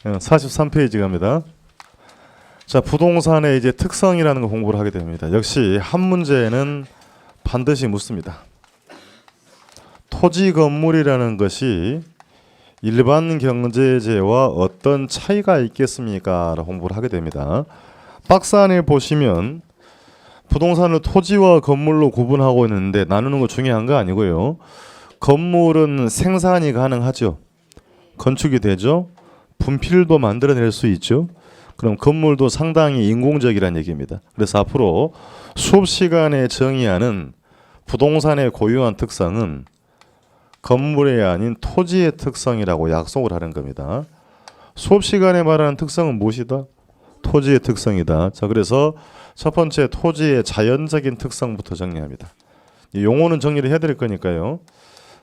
43페이지 갑니다. 자, 부동산의 이제 특성이라는 거 공부를 하게 됩니다. 역시 한 문제는 반드시 묻습니다. 토지 건물이라는 것이 일반 경제재와 어떤 차이가 있겠습니까? 라고 공부를 하게 됩니다. 박스 안에 보시면 부동산을 토지와 건물로 구분하고 있는데 나누는 거 중요한 거 아니고요. 건물은 생산이 가능하죠. 건축이 되죠. 분필도 만들어낼 수 있죠. 그럼 건물도 상당히 인공적이라는 얘기입니다. 그래서 앞으로 수업 시간에 정의하는 부동산의 고유한 특성은 건물이 아닌 토지의 특성이라고 약속을 하는 겁니다. 수업 시간에 말하는 특성은 무엇이다? 토지의 특성이다. 자, 그래서 첫 번째 토지의 자연적인 특성부터 정리합니다. 이 용어는 정리를 해드릴 거니까요.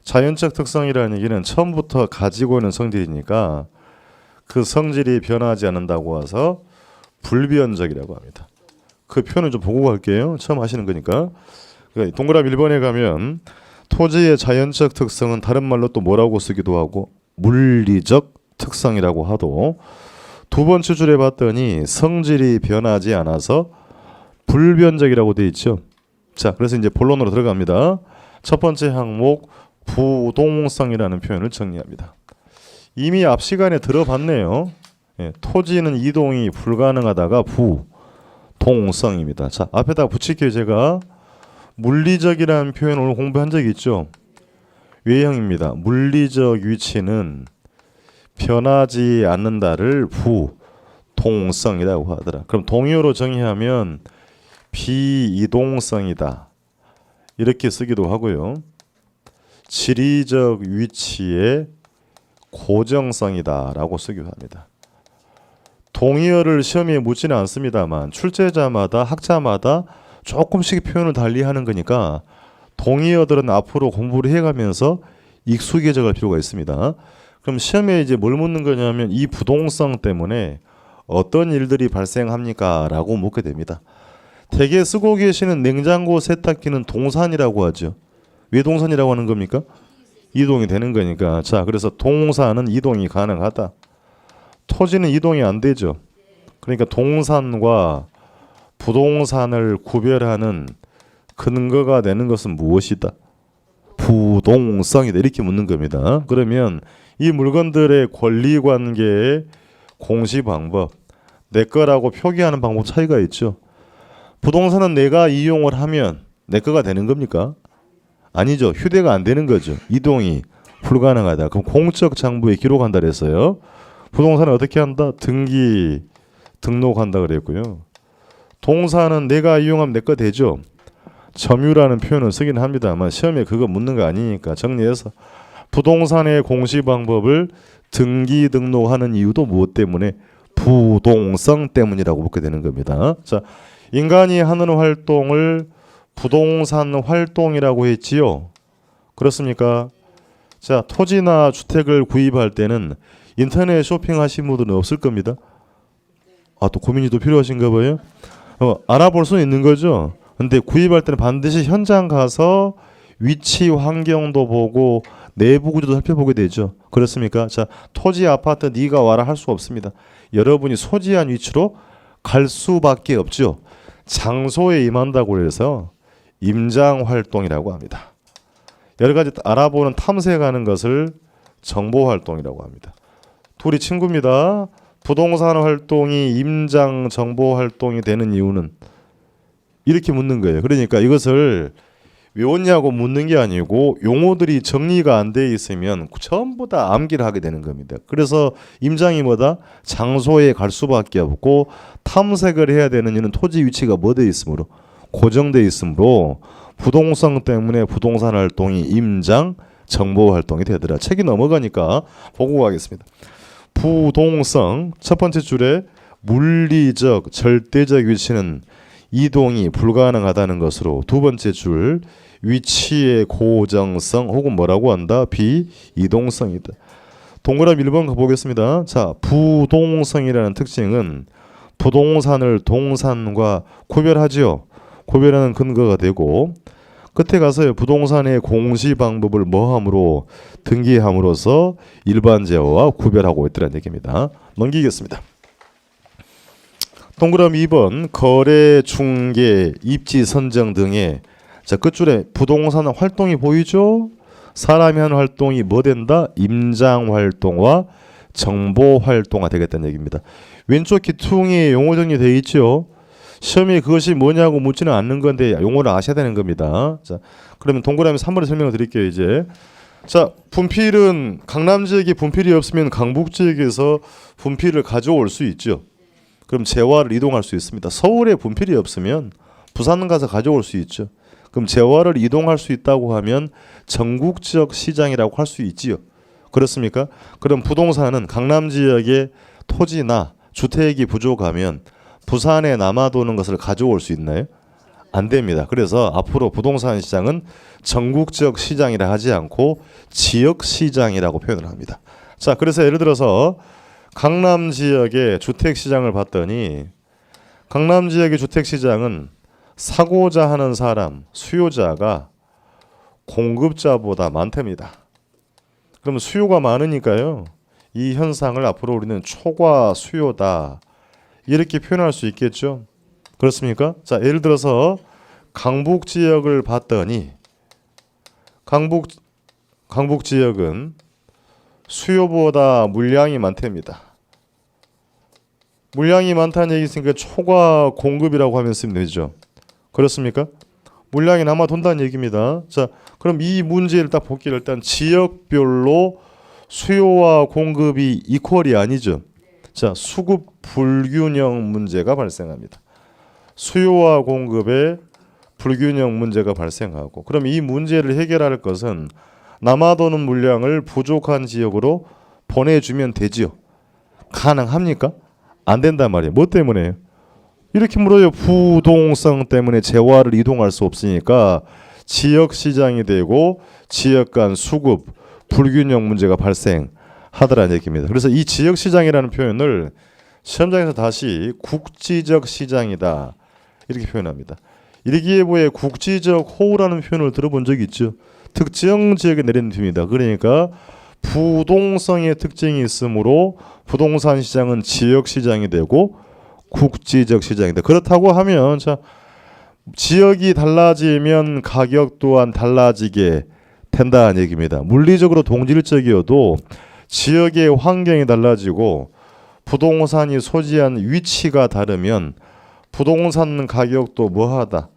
자연적 특성이라는 얘기는 처음부터 가지고 있는 성질이니까 그 성질이 변하지 않는다고 해서 불변적이라고 합니다. 그 표현을 좀 보고 갈게요. 처음 하시는 거니까. 동그라미 1번에 가면 토지의 자연적 특성은 다른 말로 또 뭐라고 쓰기도 하고 물리적 특성이라고 하도 두 번째 줄에 봤더니 성질이 변하지 않아서 불변적이라고 돼 있죠. 자, 그래서 이제 본론으로 들어갑니다. 첫 번째 항목 부동성이라는 표현을 정리합니다. 이미 앞 시간에 들어봤네요. 토지는 이동이 불가능하다가 부동성입니다. 자, 앞에다 붙일게요. 제가 물리적이라는 표현을 오늘 공부한 적이 있죠. 외형입니다. 물리적 위치는 변하지 않는다를 부동성이라고 하더라. 그럼 동의어로 정의하면 비이동성이다. 이렇게 쓰기도 하고요. 지리적 위치의 고정성이다 라고 쓰기도 합니다. 동의어를 시험에 묻지는 않습니다만 출제자마다 학자마다 조금씩 표현을 달리하는 거니까 동의어들은 앞으로 공부를 해가면서 익숙해져 갈 필요가 있습니다. 그럼 시험에 이제 뭘 묻는 거냐면 이 부동성 때문에 어떤 일들이 발생합니까? 라고 묻게 됩니다. 대개 쓰고 계시는 냉장고 세탁기는 동산이라고 하죠. 왜 동산이라고 하는 겁니까? 이동이 되는 거니까. 자, 그래서 동산은 이동이 가능하다. 토지는 이동이 안 되죠. 그러니까 동산과 부동산을 구별하는 근거가 되는 것은 무엇이다? 부동성이다. 이렇게 묻는 겁니다. 그러면 이 물건들의 권리관계의 공시방법, 내 거라고 표기하는 방법 차이가 있죠. 부동산은 내가 이용을 하면 내 거가 되는 겁니까? 아니죠. 휴대가 안 되는 거죠. 이동이 불가능하다. 그럼 공적 장부에 기록한다 그랬어요. 부동산은 어떻게 한다? 등록한다 그랬고요. 동산은 내가 이용하면 내 거 되죠. 점유라는 표현을 쓰긴 합니다만 시험에 그거 묻는 거 아니니까 정리해서 부동산의 공시 방법을 등록하는 이유도 무엇 때문에? 부동성 때문이라고 묻게 되는 겁니다. 자, 인간이 하는 활동을 부동산 활동이라고 했지요. 그렇습니까? 자, 토지나 주택을 구입할 때는 인터넷 쇼핑하신 분들은 없을 겁니다. 아, 또 고민이 또 필요하신가 봐요. 알아볼 수 있는 거죠. 근데 구입할 때는 반드시 현장 가서 위치 환경도 보고 내부 구조도 살펴보게 되죠. 그렇습니까? 자, 토지 아파트 네가 와라 할 수 없습니다. 여러분이 소지한 위치로 갈 수밖에 없죠. 장소에 임한다고 해서 임장 활동이라고 합니다. 여러 가지 알아보는 탐색하는 것을 정보 활동이라고 합니다. 둘이 친구입니다. 부동산 활동이 임장 정보 활동이 되는 이유는 이렇게 묻는 거예요. 그러니까 이것을 외웠냐고 묻는 게 아니고 용어들이 정리가 안 돼 있으면 전부 다 암기를 하게 되는 겁니다. 그래서 임장이 뭐다? 장소에 갈 수밖에 없고 탐색을 해야 되는 이유는 토지 위치가 뭐 돼 있으므로 고정돼 있으므로 부동성 때문에 부동산 활동이 임장 정보 활동이 되더라. 책이 넘어가니까 보고 가겠습니다. 부동성 첫 번째 줄에 물리적 절대적 위치는 이동이 불가능하다는 것으로 두 번째 줄 위치의 고정성 혹은 뭐라고 한다? 비이동성이다. 동그라미 1번 가보겠습니다. 자, 부동성이라는 특징은 부동산을 동산과 구별하지요. 구별하는 근거가 되고 끝에 가서요. 부동산의 공시 방법을 뭐함으로 등기함으로써 일반 제어와 구별하고 있더라는 얘기입니다. 넘기겠습니다. 동그라미 2번 거래, 중개, 입지 선정 등의 자 끝줄에 부동산 활동이 보이죠? 사람이 하는 활동이 뭐 된다? 임장 활동과 정보 활동화 되겠다는 얘기입니다. 왼쪽 기퉁이 용어 정리되어 있죠? 시험에 그것이 뭐냐고 묻지는 않는 건데 용어를 아셔야 되는 겁니다. 자, 그러면 동그라미 3번에 설명을 드릴게요. 이제 자 분필은 강남 지역에 분필이 없으면 강북 지역에서 분필을 가져올 수 있죠. 그럼 재화를 이동할 수 있습니다. 서울에 분필이 없으면 부산 가서 가져올 수 있죠. 그럼 재화를 이동할 수 있다고 하면 전국적 시장이라고 할 수 있지요. 그렇습니까? 그럼 부동산은 강남 지역의 토지나 주택이 부족하면 부산에 남아도는 것을 가져올 수 있나요? 안 됩니다. 그래서 앞으로 부동산 시장은 전국적 시장이라 하지 않고 지역 시장이라고 표현을 합니다. 자, 그래서 예를 들어서 강남 지역의 주택 시장을 봤더니 강남 지역의 주택 시장은 사고자 하는 사람, 수요자가 공급자보다 많답니다. 그럼 수요가 많으니까요. 이 현상을 앞으로 우리는 초과 수요다. 이렇게 표현할 수 있겠죠. 그렇습니까? 자, 예를 들어서 강북 지역을 봤더니 강북 지역은 수요보다 물량이 많답니다. 물량이 많다는 얘기 있으니까 초과 공급이라고 하면 쓰면 되죠. 그렇습니까? 물량이 남아 돈다는 얘기입니다. 자, 그럼 이 문제를 딱 볼게요. 일단 지역별로 수요와 공급이 이퀄이 아니죠. 자, 수급 불균형 문제가 발생합니다. 수요와 공급의 불균형 문제가 발생하고 그럼 이 문제를 해결할 것은 남아도는 물량을 부족한 지역으로 보내주면 되지요. 가능합니까? 안 된단 말이에요. 뭐 때문에요? 이렇게 물어요. 부동성 때문에 재화를 이동할 수 없으니까 지역 시장이 되고 지역 간 수급 불균형 문제가 발생하더라는 얘기입니다. 그래서 이 지역 시장이라는 표현을 시험장에서 다시 국지적 시장이다 이렇게 표현합니다. 일기예보에 국지적 호우라는 표현을 들어본 적이 있죠. 특정 지역에 내리는 비입니다. 그러니까 부동성의 특징이 있으므로 부동산 시장은 지역 시장이 되고 국지적 시장이다. 그렇다고 하면 자 지역이 달라지면 가격 또한 달라지게 된다는 얘기입니다. 물리적으로 동질적이어도 지역의 환경이 달라지고 부동산이 소지한 위치가 다르면 부동산 가격도 뭐하다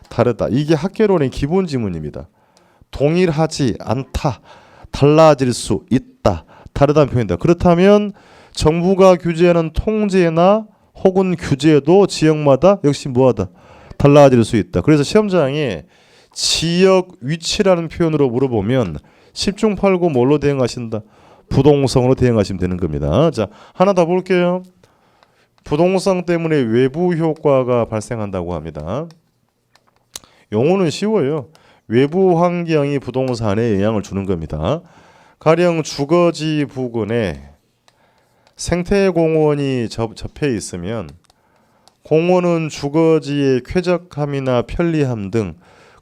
다르다. 이게 학계론의 기본 지문입니다. 동일하지 않다. 달라질 수 있다. 다르다는 표현이다. 그렇다면 정부가 규제하는 통제나 혹은 규제도 지역마다 역시 뭐하다 달라질 수 있다. 그래서 시험장에 지역 위치라는 표현으로 물어보면 10중 8구 뭘로 대응하신다? 부동성으로 대응하시면 되는 겁니다. 자, 하나 더 볼게요. 부동성 때문에 외부 효과가 발생한다고 합니다. 용어는 쉬워요. 외부 환경이 부동산에 영향을 주는 겁니다. 가령 주거지 부근에 생태공원이 접해 있으면 공원은 주거지의 쾌적함이나 편리함 등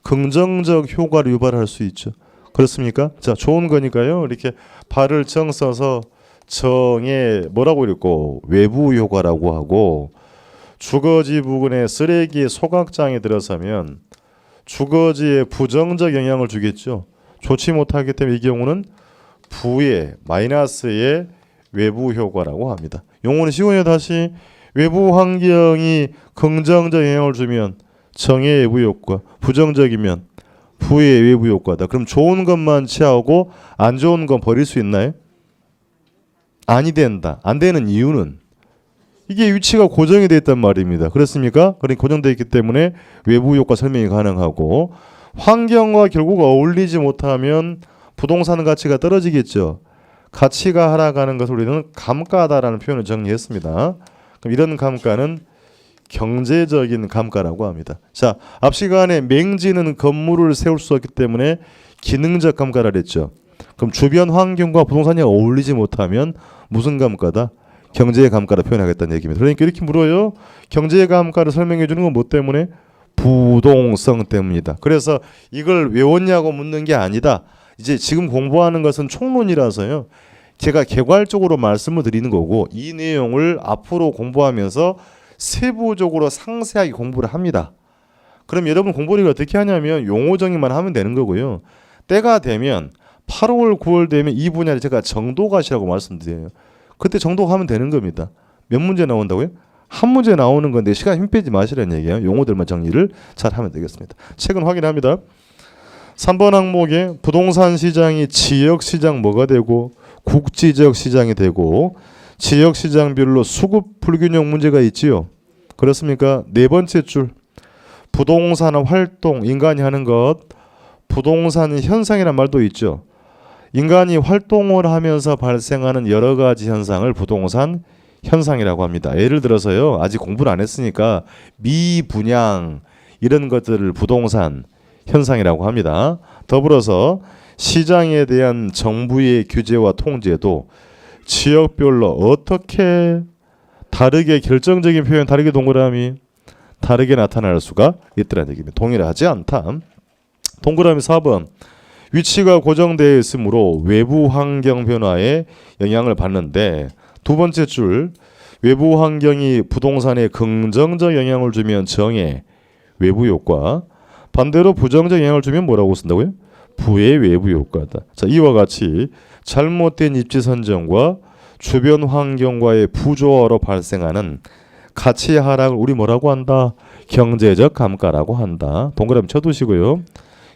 긍정적 효과를 유발할 수 있죠. 그렇습니까? 자, 좋은 거니까요. 이렇게 발을 정 써서 정에 뭐라고 읽고 외부 효과라고 하고 주거지 부근에 쓰레기 소각장에 들어서면 주거지에 부정적 영향을 주겠죠. 좋지 못하기 때문에 이 경우는 부의 마이너스의 외부 효과라고 합니다. 용어는 쉬워요. 다시 외부 환경이 긍정적 영향을 주면 정의 외부 효과, 부정적이면 부의 외부 효과다. 그럼 좋은 것만 취하고 안 좋은 건 버릴 수 있나요? 아니 된다. 안 되는 이유는 이게 위치가 고정이 되어 있단 말입니다. 그렇습니까? 그러니까 고정되어 있기 때문에 외부 효과 설명이 가능하고 환경과 결국 어울리지 못하면 부동산 가치가 떨어지겠죠. 가치가 하락하는 것을 우리는 감가다라는 표현을 정리했습니다. 그럼 이런 감가는 경제적인 감가라고 합니다. 자, 앞 시간에 맹지는 건물을 세울 수 없기 때문에 기능적 감가라 그랬죠. 그럼 주변 환경과 부동산이 어울리지 못하면 무슨 감가다? 경제의 감가로 표현하겠다는 얘기입니다. 그러니까 이렇게 물어요. 경제의 감가를 설명해 주는 건 뭐 때문에? 부동성 때문이다. 그래서 이걸 외웠냐고 묻는 게 아니다. 이제 지금 공부하는 것은 총론이라서요. 제가 개괄적으로 말씀을 드리는 거고 이 내용을 앞으로 공부하면서 세부적으로 상세하게 공부를 합니다. 그럼 여러분 공부를 어떻게 하냐면 용어 정의만 하면 되는 거고요. 때가 되면 8월, 9월 되면 이 분야를 제가 정도가시라고 말씀드려요. 그때 정도하면 되는 겁니다. 몇 문제 나온다고요? 한 문제 나오는 건데 시간 힘 빼지 마시라는 얘기예요. 용어들만 정리를 잘 하면 되겠습니다. 책은 확인합니다. 3번 항목에 부동산 시장이 지역시장 뭐가 되고 국지적 시장이 되고 지역시장별로 수급 불균형 문제가 있지요. 그렇습니까? 네 번째 줄 부동산 활동, 인간이 하는 것, 부동산 현상이란 말도 있죠. 인간이 활동을 하면서 발생하는 여러 가지 현상을 부동산 현상이라고 합니다. 예를 들어서요. 아직 공부를 안 했으니까 미분양 이런 것들을 부동산 현상이라고 합니다. 더불어서 시장에 대한 정부의 규제와 통제도 지역별로 어떻게 다르게 결정적인 표현 다르게 동그라미 다르게 나타날 수가 있다는 얘기입니다. 동일하지 않다. 동그라미 4번 위치가 고정되어 있으므로 외부 환경 변화에 영향을 받는데 두 번째 줄 외부 환경이 부동산에 긍정적 영향을 주면 정의 외부 효과 반대로 부정적 영향을 주면 뭐라고 쓴다고요? 부의 외부 효과다. 자, 이와 같이 잘못된 입지 선정과 주변 환경과의 부조화로 발생하는 가치 하락을 우리 뭐라고 한다? 경제적 감가라고 한다. 동그라미 쳐두시고요.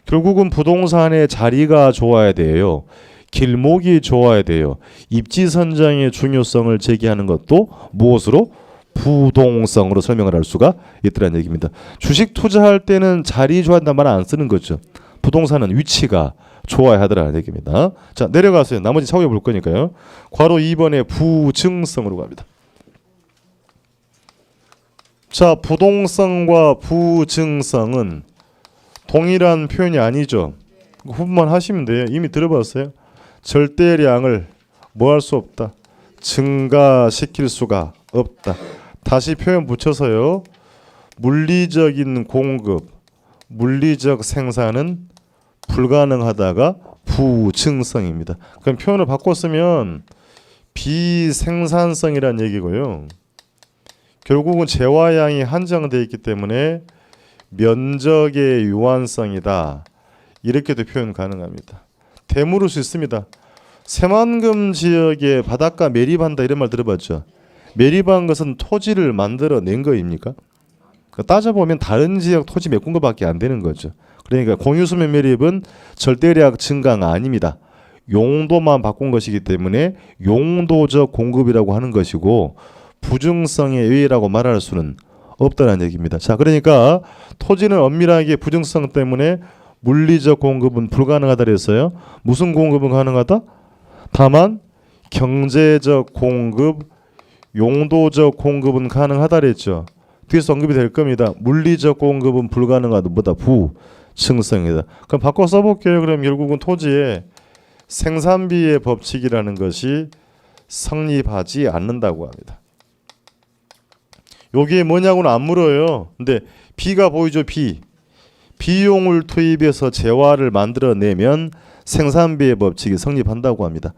결국은 부동산의 자리가 좋아야 돼요. 길목이 좋아야 돼요. 입지 선정의 중요성을 제기하는 것도 무엇으로? 부동성으로 설명을 할 수가 있다는 얘기입니다. 주식 투자할 때는 자리 좋아한다는 말 안 쓰는 거죠. 부동산은 위치가 좋아야 하더라는 얘기입니다. 자, 내려가세요. 나머지 차후에 볼 거니까요. 괄호 2번에 부증성으로 갑니다. 자, 부동성과 부증성은 동일한 표현이 아니죠. 후분만 하시면 돼요. 이미 들어봤어요. 절대량을 뭐 할 수 없다. 증가시킬 수가 없다. 다시 표현 붙여서요. 물리적인 공급, 물리적 생산은 불가능하다가 부증성입니다. 그럼 표현을 바꿨으면 비생산성이라는 얘기고요. 결국은 재화량이 한정되어 있기 때문에 면적의 유한성이다. 이렇게도 표현 가능합니다. 되물을 수 있습니다. 새만금 지역에 바닷가 매립한다 이런 말 들어봤죠. 매립한 것은 토지를 만들어낸 거입니까? 따져보면 다른 지역 토지 메꾼 것밖에 안 되는 거죠. 그러니까 공유수면 매립은 절대량 증가가 아닙니다. 용도만 바꾼 것이기 때문에 용도적 공급이라고 하는 것이고 부증성의 의의라고 말할 수는 없다는 얘기입니다. 자, 그러니까 토지는 엄밀하게 부증성 때문에 물리적 공급은 불가능하다 그랬어요. 무슨 공급은 가능하다? 다만 경제적 공급, 용도적 공급은 가능하다 그랬죠. 뒤에서 언급이 될 겁니다. 물리적 공급은 불가능하다. 뭐다? 부증성이다. 그럼 바꿔 써볼게요. 그럼 결국은 토지에 생산비의 법칙이라는 것이 성립하지 않는다고 합니다. 여기에 뭐냐고는 안 물어요. 근데 B가 보이죠? 비용을 투입해서 재화를 만들어내면 생산비의 법칙이 성립한다고 합니다.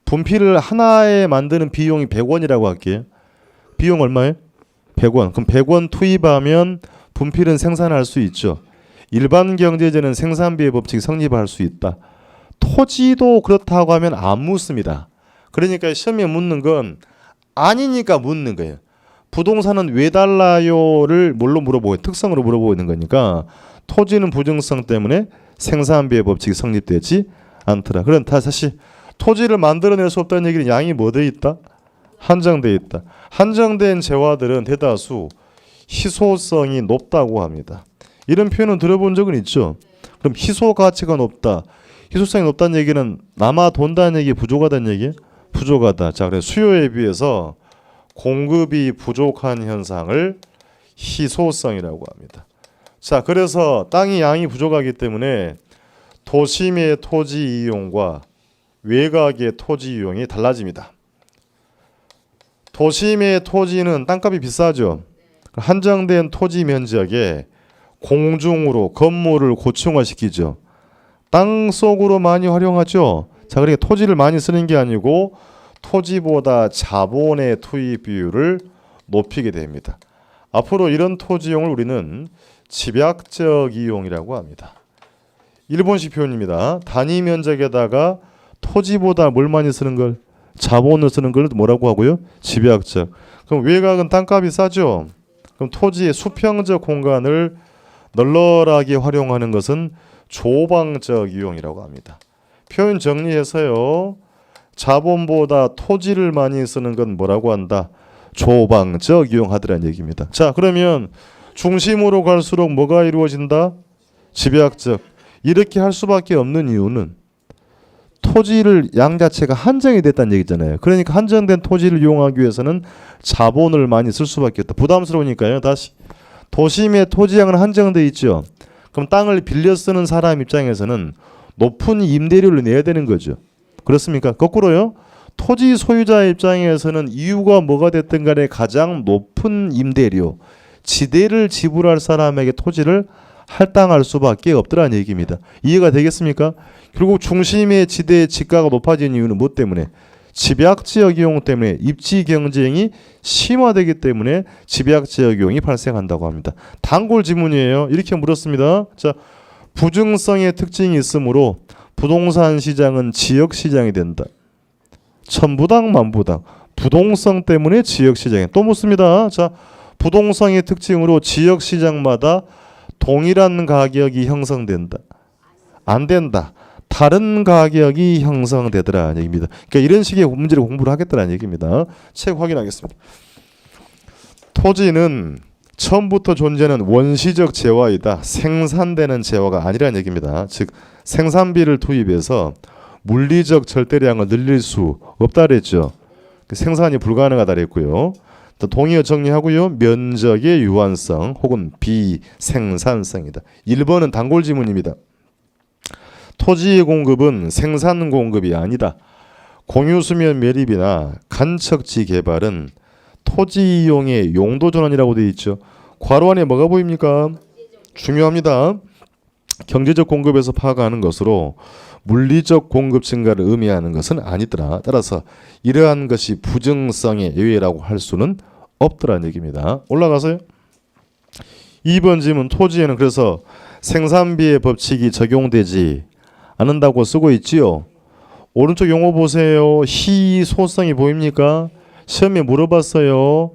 분필을 하나에 만드는 비용이 100원이라고 할게요. 비용 얼마예요? 100원. 그럼 100원 투입하면 분필은 생산할 수 있죠. 일반 경제제는 생산비의 법칙이 성립할 수 있다. 토지도 그렇다고 하면 안 묻습니다. 그러니까 시험에 묻는 건 아니니까 묻는 거예요. 부동산은 왜 달라요를 뭘로 물어보고 특성으로 물어보고 있는 거니까 토지는 부증성 때문에 생산비의 법칙이 성립되지 않더라. 그럼 다 사실 토지를 만들어낼 수 없다는 얘기는 양이 뭐 돼 있다? 한정돼 있다. 한정된 재화들은 대다수 희소성이 높다고 합니다. 이런 표현은 들어본 적은 있죠. 그럼 희소 가치가 높다. 희소성이 높다는 얘기는 남아 돈다는 얘기, 부족하다는 얘기? 부족하다. 자, 그래서 수요에 비해서 공급이 부족한 현상을 희소성이라고 합니다. 자, 그래서 땅이 양이 부족하기 때문에 도심의 토지 이용과 외곽의 토지 이용이 달라집니다. 도심의 토지는 땅값이 비싸죠. 한정된 토지 면적에 공중으로 건물을 고층화시키죠. 땅 속으로 많이 활용하죠. 자, 그러니까 토지를 많이 쓰는 게 아니고 토지보다 자본의 투입 비율을 높이게 됩니다. 앞으로 이런 토지 이용을 우리는 집약적 이용이라고 합니다. 일본식 표현입니다. 단위 면적에다가 토지보다 뭘 많이 쓰는 걸, 자본을 쓰는 걸 뭐라고 하고요? 집약적. 그럼 외곽은 땅값이 싸죠. 그럼 토지의 수평적 공간을 널널하게 활용하는 것은 조방적 이용이라고 합니다. 표현 정리해서요. 자본보다 토지를 많이 쓰는 건 뭐라고 한다? 조방적 이용하더라는 얘기입니다. 자, 그러면 중심으로 갈수록 뭐가 이루어진다? 집약적. 이렇게 할 수밖에 없는 이유는 토지를 양 자체가 한정이 됐다는 얘기잖아요. 그러니까 한정된 토지를 이용하기 위해서는 자본을 많이 쓸 수밖에 없다. 부담스러우니까요. 다시 도심의 토지양은 한정돼 있죠. 그럼 땅을 빌려 쓰는 사람 입장에서는 높은 임대료를 내야 되는 거죠. 그렇습니까? 거꾸로요. 토지 소유자 입장에서는 이유가 뭐가 됐든 간에 가장 높은 임대료, 지대를 지불할 사람에게 토지를 할당할 수밖에 없더라는 얘기입니다. 이해가 되겠습니까? 결국 중심의 지대의 지가가 높아진 이유는 뭐 때문에? 집약지역 이용 때문에 입지 경쟁이 심화되기 때문에 집약지역 이용이 발생한다고 합니다. 단골 지문이에요. 이렇게 물었습니다. 자, 부증성의 특징이 있으므로 부동산 시장은 지역 시장이 된다. 천부당 만부당. 부동성 때문에 지역 시장에 또 묻습니다. 자, 부동성의 특징으로 지역 시장마다 동일한 가격이 형성된다. 안 된다. 다른 가격이 형성되더라는 얘기입니다. 그러니까 이런 식의 문제를 공부를 하겠다는 얘기입니다. 책 확인하겠습니다. 토지는 처음부터 존재하는 원시적 재화이다. 생산되는 재화가 아니라는 얘기입니다. 즉 생산비를 투입해서 물리적 절대량을 늘릴 수 없다 그랬죠. 생산이 불가능하다 그랬고요. 동의어 정리하고요. 면적의 유한성 혹은 비생산성이다. 1번은 단골 지문입니다. 토지의 공급은 생산 공급이 아니다. 공유수면 매립이나 간척지 개발은 토지 이용의 용도 전환이라고 되어 있죠. 괄호 안에 뭐가 보입니까? 중요합니다. 경제적 공급에서 파악하는 것으로 물리적 공급 증가를 의미하는 것은 아니더라. 따라서 이러한 것이 부증성의 예외라고 할 수는 없더라는 얘기입니다. 올라가서요. 2번 질문. 토지에는 그래서 생산비의 법칙이 적용되지 않는다고 쓰고 있지요. 오른쪽 용어 보세요. 희소성이 보입니까? 시험에 물어봤어요.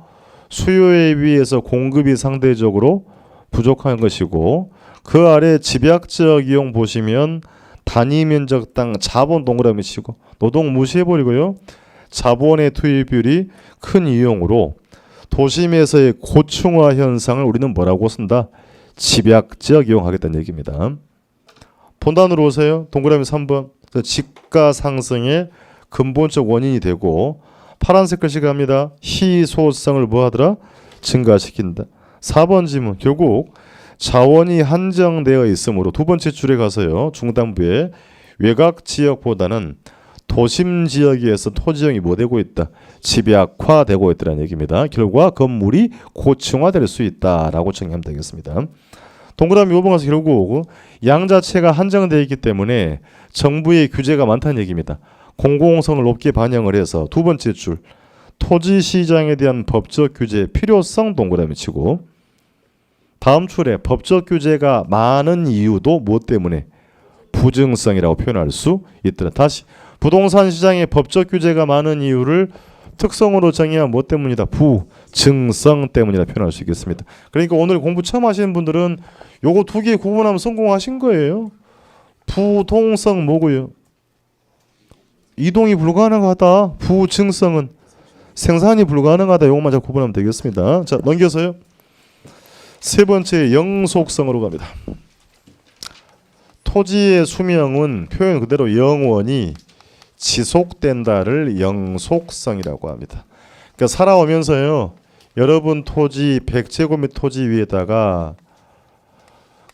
수요에 비해서 공급이 상대적으로 부족한 것이고 그 아래 집약적 이용 보시면 단위 면적 땅 자본 동그라미 치고 노동 무시해버리고요. 자본의 투입률이 큰 이용으로 도심에서의 고층화 현상을 우리는 뭐라고 쓴다? 집약적 이용하겠다는 얘기입니다. 본단으로 오세요. 동그라미 3번. 지가 상승의 근본적 원인이 되고 파란색 글씨 갑니다. 희소성을 뭐하더라? 증가시킨다. 4번 지문. 결국 자원이 한정되어 있으므로 두 번째 줄에 가서요. 중단부에 외곽 지역보다는 도심 지역에서 토지형이 뭐 되고 있다? 집약화되고 있다는 얘기입니다. 결과 건물이 고층화될 수 있다라고 정리하면 되겠습니다. 동그라미 5번 가서 결국 양 자체가 한정되어 있기 때문에 정부의 규제가 많다는 얘기입니다. 공공성을 높게 반영을 해서 두 번째 줄 토지 시장에 대한 법적 규제 필요성 동그라미 치고 다음 줄에 법적 규제가 많은 이유도 무엇 때문에? 부증성이라고 표현할 수 있더라. 다시 부동산 시장에 법적 규제가 많은 이유를 특성으로 정의한 무엇 때문이다? 부증성 때문이라 표현할 수 있겠습니다. 그러니까 오늘 공부 처음 하시는 분들은 요거 두 개 구분하면 성공하신 거예요. 부동성 뭐고요? 이동이 불가능하다. 부증성은 생산이 불가능하다. 요것만 잘 구분하면 되겠습니다. 자, 넘겨서요. 세 번째 영속성으로 갑니다. 토지의 수명은 표현 그대로 영원히 지속된다를 영속성이라고 합니다. 그러니까 살아오면서요. 여러분 토지 100제곱미터 토지 위에다가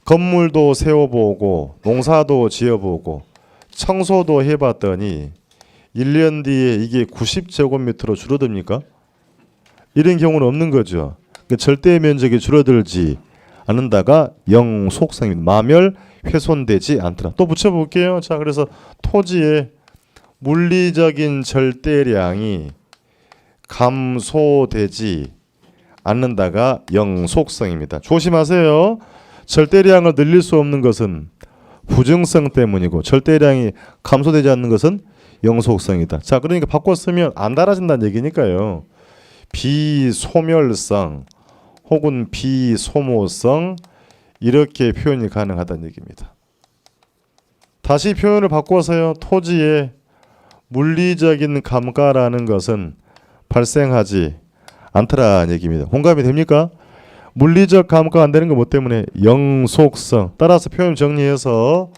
건물도 세워보고 농사도 지어보고 청소도 해봤더니 1년 뒤에 이게 90제곱미터로 줄어듭니까? 이런 경우는 없는 거죠. 그러니까 절대 면적이 줄어들지 않는다가 영속성입니다. 마멸 훼손되지 않더라. 또 붙여볼게요. 자, 그래서 토지의 물리적인 절대량이 감소되지 않는다가 영속성입니다. 조심하세요. 절대량을 늘릴 수 없는 것은 부증성 때문이고 절대량이 감소되지 않는 것은 영속성이다. 자, 그러니까 바꿔 쓰면 안 달아진다는 얘기니까요. 비소멸성 혹은 비소모성 이렇게 표현이 가능하다는 얘기입니다. 다시 표현을 바꿔서요. 토지의 물리적인 감가라는 것은 발생하지 않더라는 얘기입니다. 공감이 됩니까? 물리적 감가가 안 되는 거 뭐 때문에? 영속성. 따라서 표현 정리해서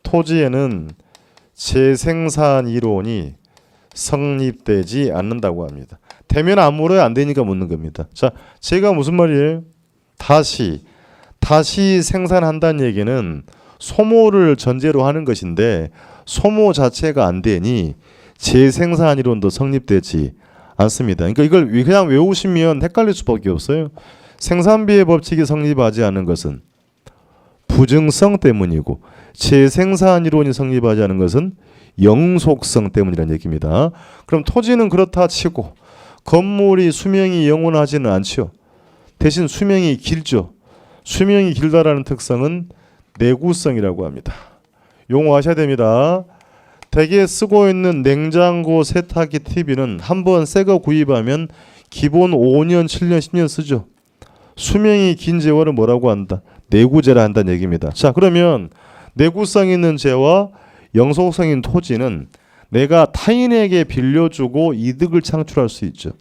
토지에는 재생산 이론이 성립되지 않는다고 합니다. 되면 안 물어요? 안 되니까 묻는 겁니다. 자, 제가 무슨 말이에요? 다시 생산한다는 얘기는 소모를 전제로 하는 것인데 소모 자체가 안 되니 재생산 이론도 성립되지 않습니다. 그러니까 이걸 그냥 외우시면 헷갈릴 수밖에 없어요. 생산비의 법칙이 성립하지 않은 것은 부증성 때문이고 재생산 이론이 성립하지 않은 것은 영속성 때문이라는 얘기입니다. 그럼 토지는 그렇다 치고 건물이 수명이 영원하지는 않죠. 대신 수명이 길죠. 수명이 길다라는 특성은 내구성이라고 합니다. 용어하셔야 됩니다. 대개 쓰고 있는 냉장고 세탁기 TV는 한번 새 거 구입하면 기본 5년, 7년, 10년 쓰죠. 수명이 긴 재화를 뭐라고 한다? 내구재라 한다는 얘기입니다. 자, 그러면 내구성 있는 재화, 영속성 있는 토지는 내가 타인에게 빌려주고 이득을 창출할 수 있죠.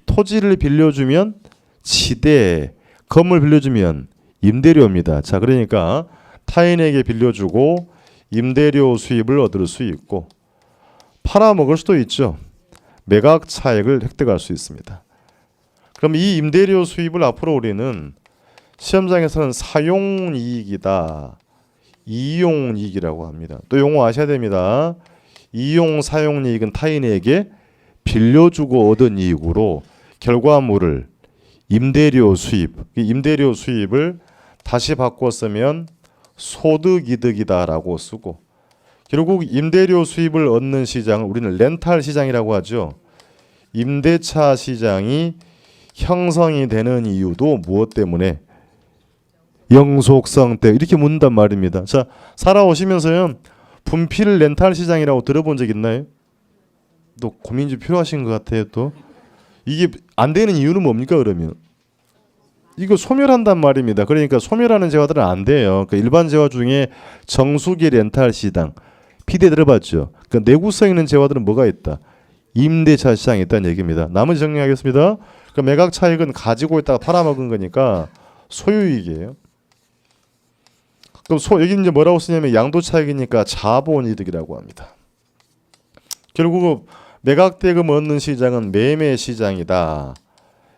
토지를 빌려주면 지대, 건물 빌려주면 임대료입니다. 자, 그러니까 타인에게 빌려주고 임대료 수입을 얻을 수 있고 팔아먹을 수도 있죠. 매각 차익을 획득할 수 있습니다. 그럼 이 임대료 수입을 앞으로 우리는 시험장에서는 사용이익이다, 이용이익이라고 합니다. 또 용어 아셔야 됩니다. 이용, 사용이익은 타인에게 빌려주고 얻은 이익으로 결과물을 임대료 수입, 임대료 수입을 다시 바꿔 쓰면 소득이득이다라고 쓰고 결국 임대료 수입을 얻는 시장을 우리는 렌탈 시장이라고 하죠. 임대차 시장이 형성이 되는 이유도 무엇 때문에? 영속성 때문에. 이렇게 묻는단 말입니다. 자, 살아오시면서요. 분필 렌탈 시장이라고 들어본 적 있나요? 또 고민 좀 필요하신 것 같아요. 또 이게 안 되는 이유는 뭡니까 그러면? 이거 소멸한단 말입니다. 그러니까 소멸하는 재화들은 안 돼요. 그러니까 일반 재화 중에 정수기 렌탈 시장, 피디에 들어봤죠. 그러니까 내구성 있는 재화들은 뭐가 있다? 임대차 시장이 있다는 얘기입니다. 나머지 정리하겠습니다. 그러니까 매각 차익은 가지고 있다가 팔아먹은 거니까 소유이익이에요. 그럼 여기 이제 뭐라고 쓰냐면 양도 차익이니까 자본이득이라고 합니다. 결국 매각대금 얻는 시장은 매매 시장이다.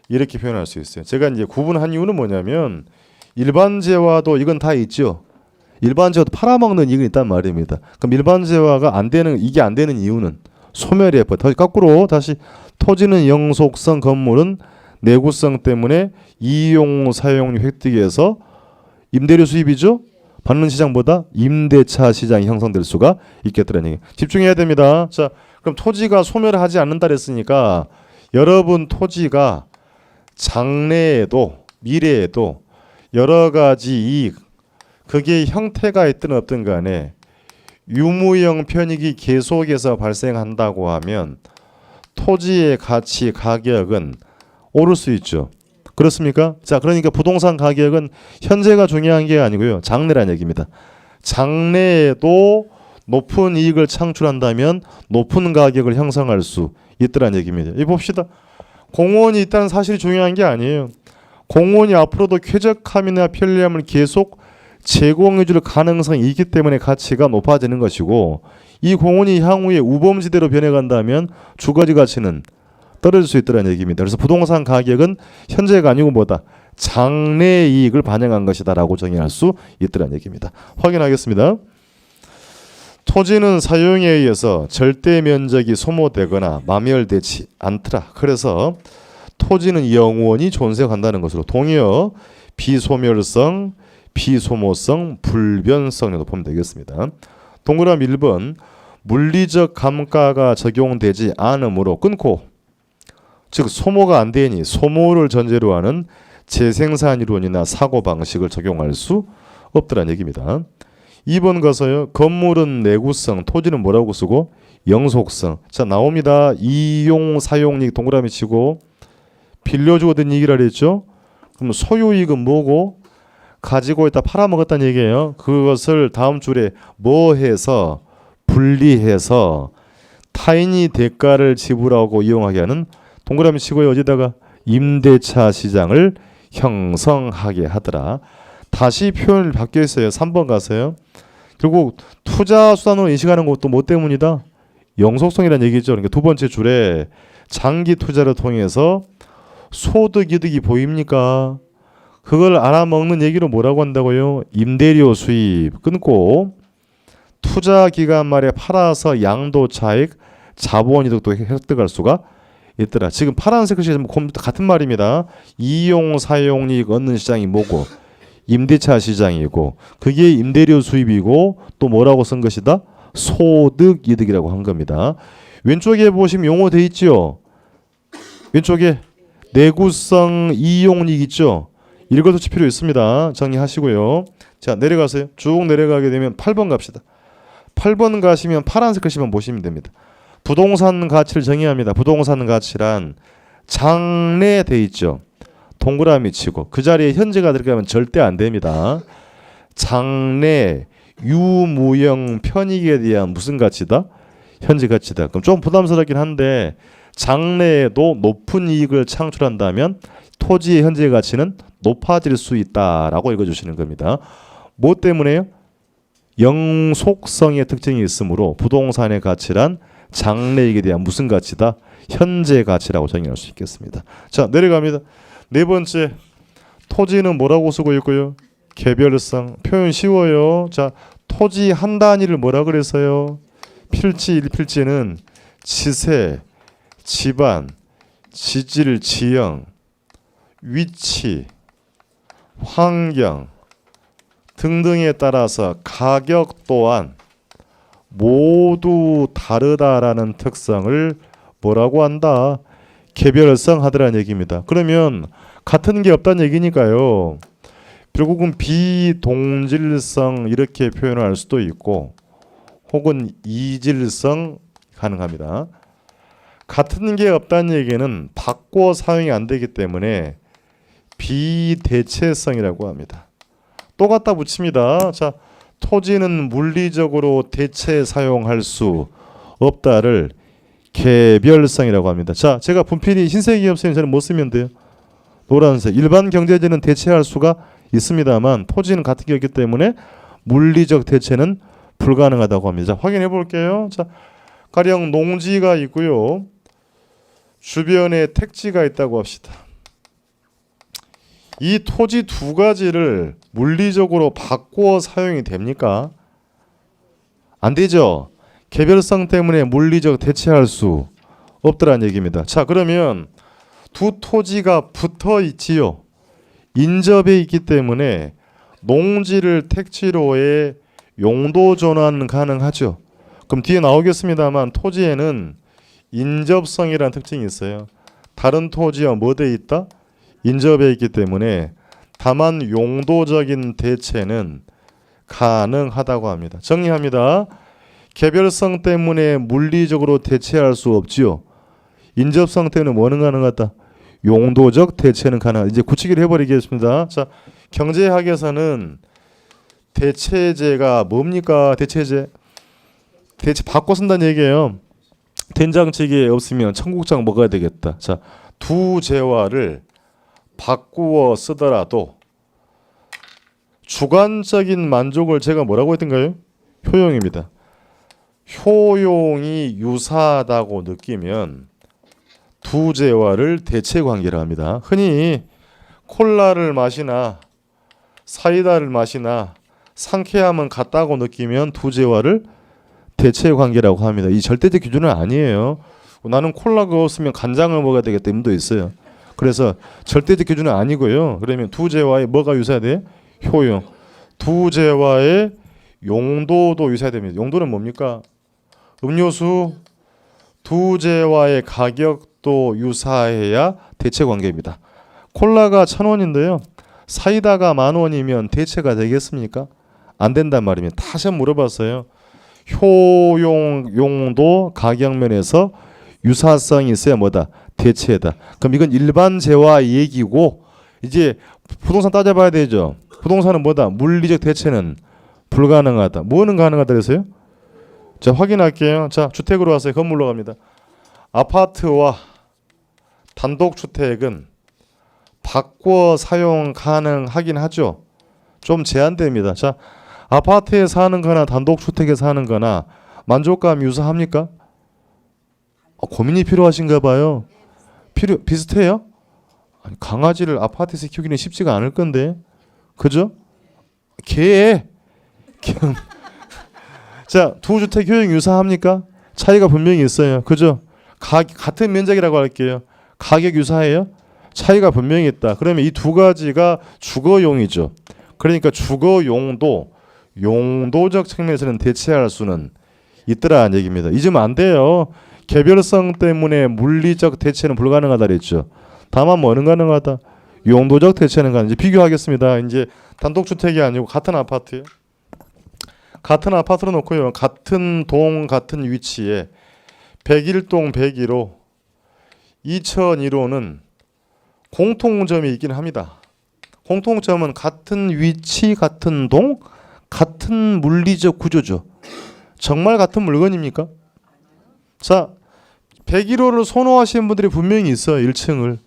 이렇게 표현할 수 있어요. 제가 이제 구분한 이유는 뭐냐면 일반 재화도 이건 다 있죠. 일반 재화도 팔아먹는 이익이 있단 말입니다. 그럼 일반 재화가 안 되는 이게 안 되는 이유는 소멸이에요. 거꾸로 다시 토지는 영속성, 건물은 내구성 때문에 이용 사용료 획득에서 임대료 수입이죠. 받는 시장보다 임대차 시장이 형성될 수가 있겠더라는 얘기. 집중해야 됩니다. 자, 그럼 토지가 소멸하지 않는다 그랬으니까 여러분 토지가 장래에도 미래에도 여러 가지 이익 그게 형태가 있든 없든 간에 유무형 편익이 계속해서 발생한다고 하면 토지의 가치 가격은 오를 수 있죠. 그렇습니까? 자, 그러니까 부동산 가격은 현재가 중요한 게 아니고요. 장래라는 얘기입니다. 장래에도 높은 이익을 창출한다면 높은 가격을 형성할 수 있더라는 얘기입니다. 이 봅시다. 공원이 있다는 사실이 중요한 게 아니에요. 공원이 앞으로도 쾌적함이나 편리함을 계속 제공해줄 가능성이 있기 때문에 가치가 높아지는 것이고 이 공원이 향후에 우범지대로 변해간다면 주거지 가치는 떨어질 수 있다는 얘기입니다. 그래서 부동산 가격은 현재가 아니고 뭐다? 장래 이익을 반영한 것이다라고 정의할 수 있다는 얘기입니다. 확인하겠습니다. 토지는 사용에 의해서 절대 면적이 소모되거나 마멸되지 않더라. 그래서 토지는 영원히 존재한다는 것으로 동의어 비소멸성, 비소모성, 불변성 정도 보면 되겠습니다. 동그라미 1번 물리적 감가가 적용되지 않으므로 끊고, 즉 소모가 안 되니 소모를 전제로 하는 재생산 이론이나 사고방식을 적용할 수 없더란 얘기입니다. 2번 가서요. 건물은 내구성, 토지는 뭐라고 쓰고? 영속성. 자, 나옵니다. 이용, 사용이익 동그라미 치고 빌려주고 된 얘기를 했죠. 그럼 소유이익은 뭐고? 가지고 있다 팔아먹었다는 얘기예요. 그것을 다음 줄에 뭐 해서 분리해서 타인이 대가를 지불하고 이용하게 하는 동그라미 치고요. 어디다가 임대차 시장을 형성하게 하더라. 다시 표현을 바뀌어 있어요. 3번 가서요. 결국 투자 수단으로 인식하는 것도 뭐 때문이다? 영속성이라는 얘기죠. 그러니까 두 번째 줄에 장기 투자를 통해서 소득 이득이 보입니까? 그걸 알아먹는 얘기로 뭐라고 한다고요? 임대료 수입 끊고 투자 기간 말에 팔아서 양도 차익, 자본 이득도 획득할 수가 있더라. 지금 파란색 글씨 같은 말입니다. 이용, 사용이익 얻는 시장이 뭐고? 임대차 시장이고, 그게 임대료 수입이고 또 뭐라고 쓴 것이다? 소득 이득이라고 한 겁니다. 왼쪽에 보시면 용어 돼 있죠. 왼쪽에 내구성, 이용이익 있죠. 읽어서 칠 필요 있습니다. 정리하시고요. 자, 내려가세요. 쭉 내려가게 되면 8번 갑시다. 8번 가시면 파란색 글씨만 보시면 됩니다. 부동산 가치를 정의합니다. 부동산 가치란 장래 돼 있죠. 동그라미 치고 그 자리에 현재가 들어가면 절대 안 됩니다. 장래 유무형 편익에 대한 무슨 가치다? 현재 가치다. 그럼 좀 부담스럽긴 한데 장래에도 높은 이익을 창출한다면 토지의 현재 가치는 높아질 수 있다라고 읽어주시는 겁니다. 뭐 때문에요? 영속성의 특징이 있으므로 부동산의 가치란 장래이익에 대한 무슨 가치다? 현재 가치라고 정의할 수 있겠습니다. 자, 내려갑니다. 네 번째, 토지는 뭐라고 쓰고 있고요? 개별성. 표현 쉬워요. 자, 토지 한 단위를 뭐라 그랬어요? 필지, 1필지는 지세, 집안, 지질, 지형, 위치, 환경 등등에 따라서 가격 또한 모두 다르다라는 특성을 뭐라고 한다? 개별성 하더라는 얘기입니다. 그러면 같은 게 없다는 얘기니까요. 결국은 비동질성 이렇게 표현할 수도 있고 혹은 이질성 가능합니다. 같은 게 없다는 얘기는 바꿔 사용이 안 되기 때문에 비대체성이라고 합니다. 또 갖다 붙입니다. 자, 토지는 물리적으로 대체 사용할 수 없다를 개별성이라고 합니다. 자, 제가 분필이 흰색이 없으면 저는 못 쓰면 돼요. 노란색. 일반 경제지는 대체할 수가 있습니다만 토지는 같은 게 없기 때문에 물리적 대체는 불가능하다고 합니다. 자, 확인해 볼게요. 자, 가령 농지가 있고요. 주변에 택지가 있다고 합시다. 이 토지 두 가지를 물리적으로 바꾸어 사용이 됩니까? 안 되죠. 개별성 때문에 물리적 대체할 수 없더란 얘기입니다. 자, 그러면 두 토지가 붙어 있지요. 인접해 있기 때문에 농지를 택지로의 용도 전환 가능하죠. 그럼 뒤에 나오겠습니다만 토지에는 인접성이라는 특징이 있어요. 다른 토지와 뭐 돼 있다? 인접해 있기 때문에 다만 용도적인 대체는 가능하다고 합니다. 정리합니다. 개별성 때문에 물리적으로 대체할 수 없지요. 인접성 때문에 뭐는 가능하다? 용도적 대체는 가능하다. 이제 굳히기를 해버리겠습니다. 자, 경제학에서는 대체제가 뭡니까? 대체제 바꿔 쓴다는 얘기예요. 된장찌개 없으면 청국장 먹어야 되겠다. 자, 두 재화를 바꾸어 쓰더라도 주관적인 만족을 제가 뭐라고 했던가요? 효용입니다. 효용이 유사하다고 느끼면 두 재화를 대체 관계라 합니다. 흔히 콜라를 마시나 사이다를 마시나 상쾌함은 같다고 느끼면 두 재화를 대체 관계라고 합니다. 이 절대적 기준은 아니에요. 나는 콜라가 없으면 간장을 먹어야 되겠다 임도 있어요. 그래서 절대적 기준은 아니고요. 그러면 두제와의 뭐가 유사돼? 효용. 두제와의 용도도 유사됩니다. 용도는 뭡니까? 음료수 두제와의 가격도 유사해야 대체 관계입니다. 콜라가 1,000원인데요. 사이다가 10,000원이면 대체가 되겠습니까? 안 된단 말입니다. 다시 한번 물어봤어요. 효용, 용도, 가격 면에서 유사성이 있어야 뭐다? 대체다. 그럼 이건 일반 재화 얘기고 이제 부동산 따져봐야 되죠. 부동산은 뭐다? 물리적 대체는 불가능하다. 뭐는 가능하다 그래서요? 자, 확인할게요. 자, 주택으로 왔어요. 건물로 갑니다. 아파트와 단독주택은 바꿔 사용 가능하긴 하죠. 좀 제한됩니다. 자, 아파트에 사는 거나 단독주택에 사는 거나 만족감 유사합니까? 고민이 필요하신가 봐요. 비슷해요? 아니, 강아지를 아파트에서 키우기는 쉽지가 않을 건데. 그죠? 개. 자, 두 주택 효용 유사합니까? 차이가 분명히 있어요. 그죠? 같은 면적이라고 할게요. 가격 유사해요? 차이가 분명히 있다. 그러면 이 두 가지가 주거용이죠. 그러니까 주거용도 용도적 측면에서는 대체할 수는 있더라는 얘기입니다. 잊으면 안 돼요. 개별성 때문에 물리적 대체는 불가능하다 그랬죠. 다만 뭐는 가능하다? 용도적 대체는 가능. 이제 비교하겠습니다. 이제 단독주택이 아니고 같은 아파트요. 같은 아파트로 놓고요. 같은 동 같은 위치에 101동 101호 2001호는 공통점이 있긴 합니다. 공통점은 같은 위치, 같은 동, 같은 물리적 구조죠. 정말 같은 물건입니까? 자, 101호를 선호하시는 분들이 분명히 있어요. 1층을.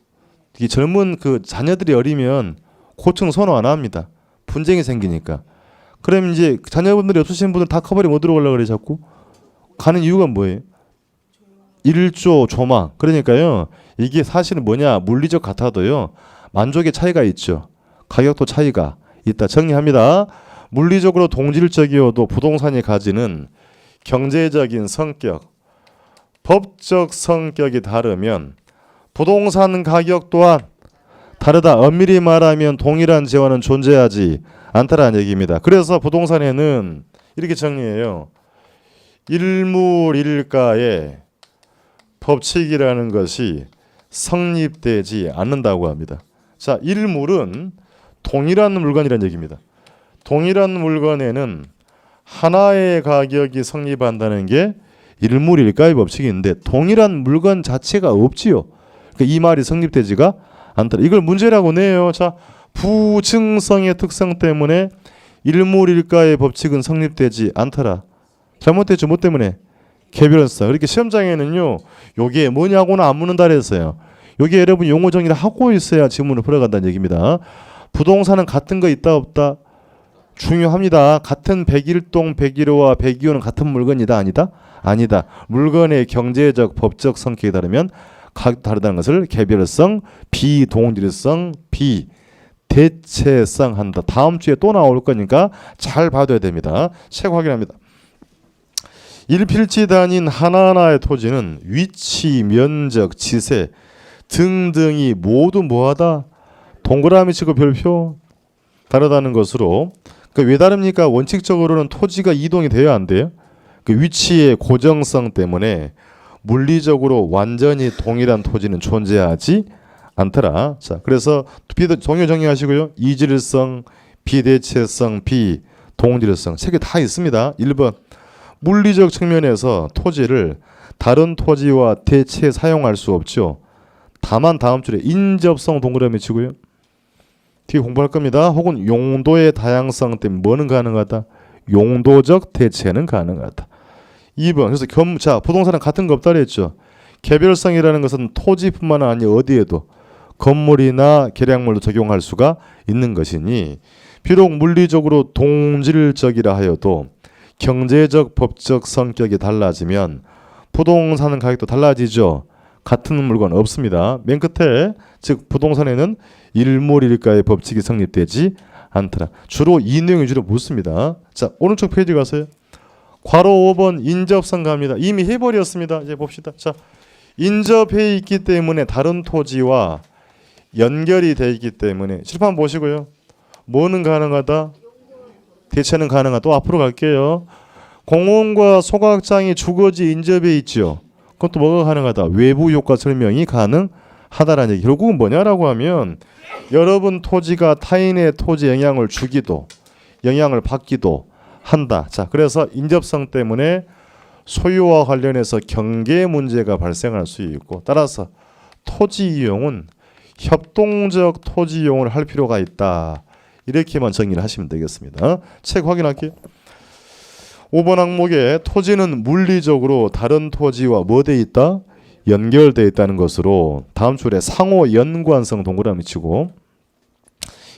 이 젊은 그 자녀들이 어리면 고층 선호 안 합니다. 분쟁이 생기니까. 그럼 이제 자녀분들이 없으신 분들 다 커버리 못 들어오려고 그래 자꾸. 가는 이유가 뭐예요? 일조 조망. 그러니까요. 이게 사실은 뭐냐? 물리적 같아도요. 만족의 차이가 있죠. 가격도 차이가 있다. 정리합니다. 물리적으로 동질적이어도 부동산이 가지는 경제적인 성격, 법적 성격이 다르면 부동산 가격 또한 다르다. 엄밀히 말하면 동일한 재화는 존재하지 않다라는 얘기입니다. 그래서 부동산에는 이렇게 정리해요. 일물일가의 법칙이라는 것이 성립되지 않는다고 합니다. 자, 일물은 동일한 물건이라는 얘기입니다. 동일한 물건에는 하나의 가격이 성립한다는 게 일물일가의 법칙인데 동일한 물건 자체가 없지요. 그러니까 이 말이 성립되지가 않더라. 이걸 문제라고 내요. 자, 부증성의 특성 때문에 일물일가의 법칙은 성립되지 않더라. 잘못됐죠. 뭐 때문에? 개별성. 이렇게 시험장에는요. 요게 뭐냐고는 안 묻는다 그랬어요. 요게 여러분 용어 정리를 하고 있어야 지문을 풀어간다는 얘기입니다. 부동산은 같은 거 있다 없다? 중요합니다. 같은 101동 101호와 102호는 같은 물건이다 아니다? 아니다. 물건의 경제적 법적 성격이 다르면 가격도 다르다는 것을 개별성, 비동질성, 비대체성 한다. 다음 주에 또 나올 거니까 잘 봐둬야 됩니다. 책 확인합니다. 일필지 단인 하나하나의 토지는 위치, 면적, 지세 등등이 모두 뭐하다? 동그라미 치고 별표 다르다는 것으로. 왜 다릅니까? 원칙적으로는 토지가 이동이 돼야 안 돼요. 그 위치의 고정성 때문에 물리적으로 완전히 동일한 토지는 존재하지 않더라. 자, 그래서 동요 정리하시고요. 이질성, 비대체성, 비동질성 세 개 다 있습니다. 1번 물리적 측면에서 토지를 다른 토지와 대체 사용할 수 없죠. 다만 다음 줄에 인접성 동그라미 치고요. 뒤에 공부할 겁니다. 혹은 용도의 다양성 때문에 뭐는 가능하다? 용도적 대체는 가능하다. 2번 그래서 자, 부동산은 같은 거 없다 그랬죠. 개별성이라는 것은 토지뿐만 아니라 어디에도 건물이나 계량물도 적용할 수가 있는 것이니 비록 물리적으로 동질적이라 하여도 경제적 법적 성격이 달라지면 부동산 가격도 달라지죠. 같은 물건 없습니다. 맨 끝에 즉 부동산에는 일물일가의 법칙이 성립되지 않더라. 주로 이 내용 위주로 묻습니다. 자, 오른쪽 페이지 가세요. 괄호 5번 인접성 갑니다. 이미 해버렸습니다. 이제 봅시다. 자, 인접해 있기 때문에 다른 토지와 연결이 되어 있기 때문에 칠판 보시고요. 뭐는 가능하다? 대체는 가능하다. 또 앞으로 갈게요. 공원과 소각장이 주거지 인접해 있죠. 그것도 뭐가 가능하다? 외부 효과 설명이 가능하다라는 얘기. 결국은 뭐냐라고 하면 여러분 토지가 타인의 토지에 영향을 주기도 영향을 받기도 한다. 자, 그래서 인접성 때문에 소유와 관련해서 경계 문제가 발생할 수 있고 따라서 토지 이용은 협동적 토지 이용을 할 필요가 있다. 이렇게만 정리를 하시면 되겠습니다. 책 확인할게요. 5번 항목에 토지는 물리적으로 다른 토지와 뭐 돼 있다? 연결되어 있다는 것으로 다음 줄에 상호 연관성 동그라미 치고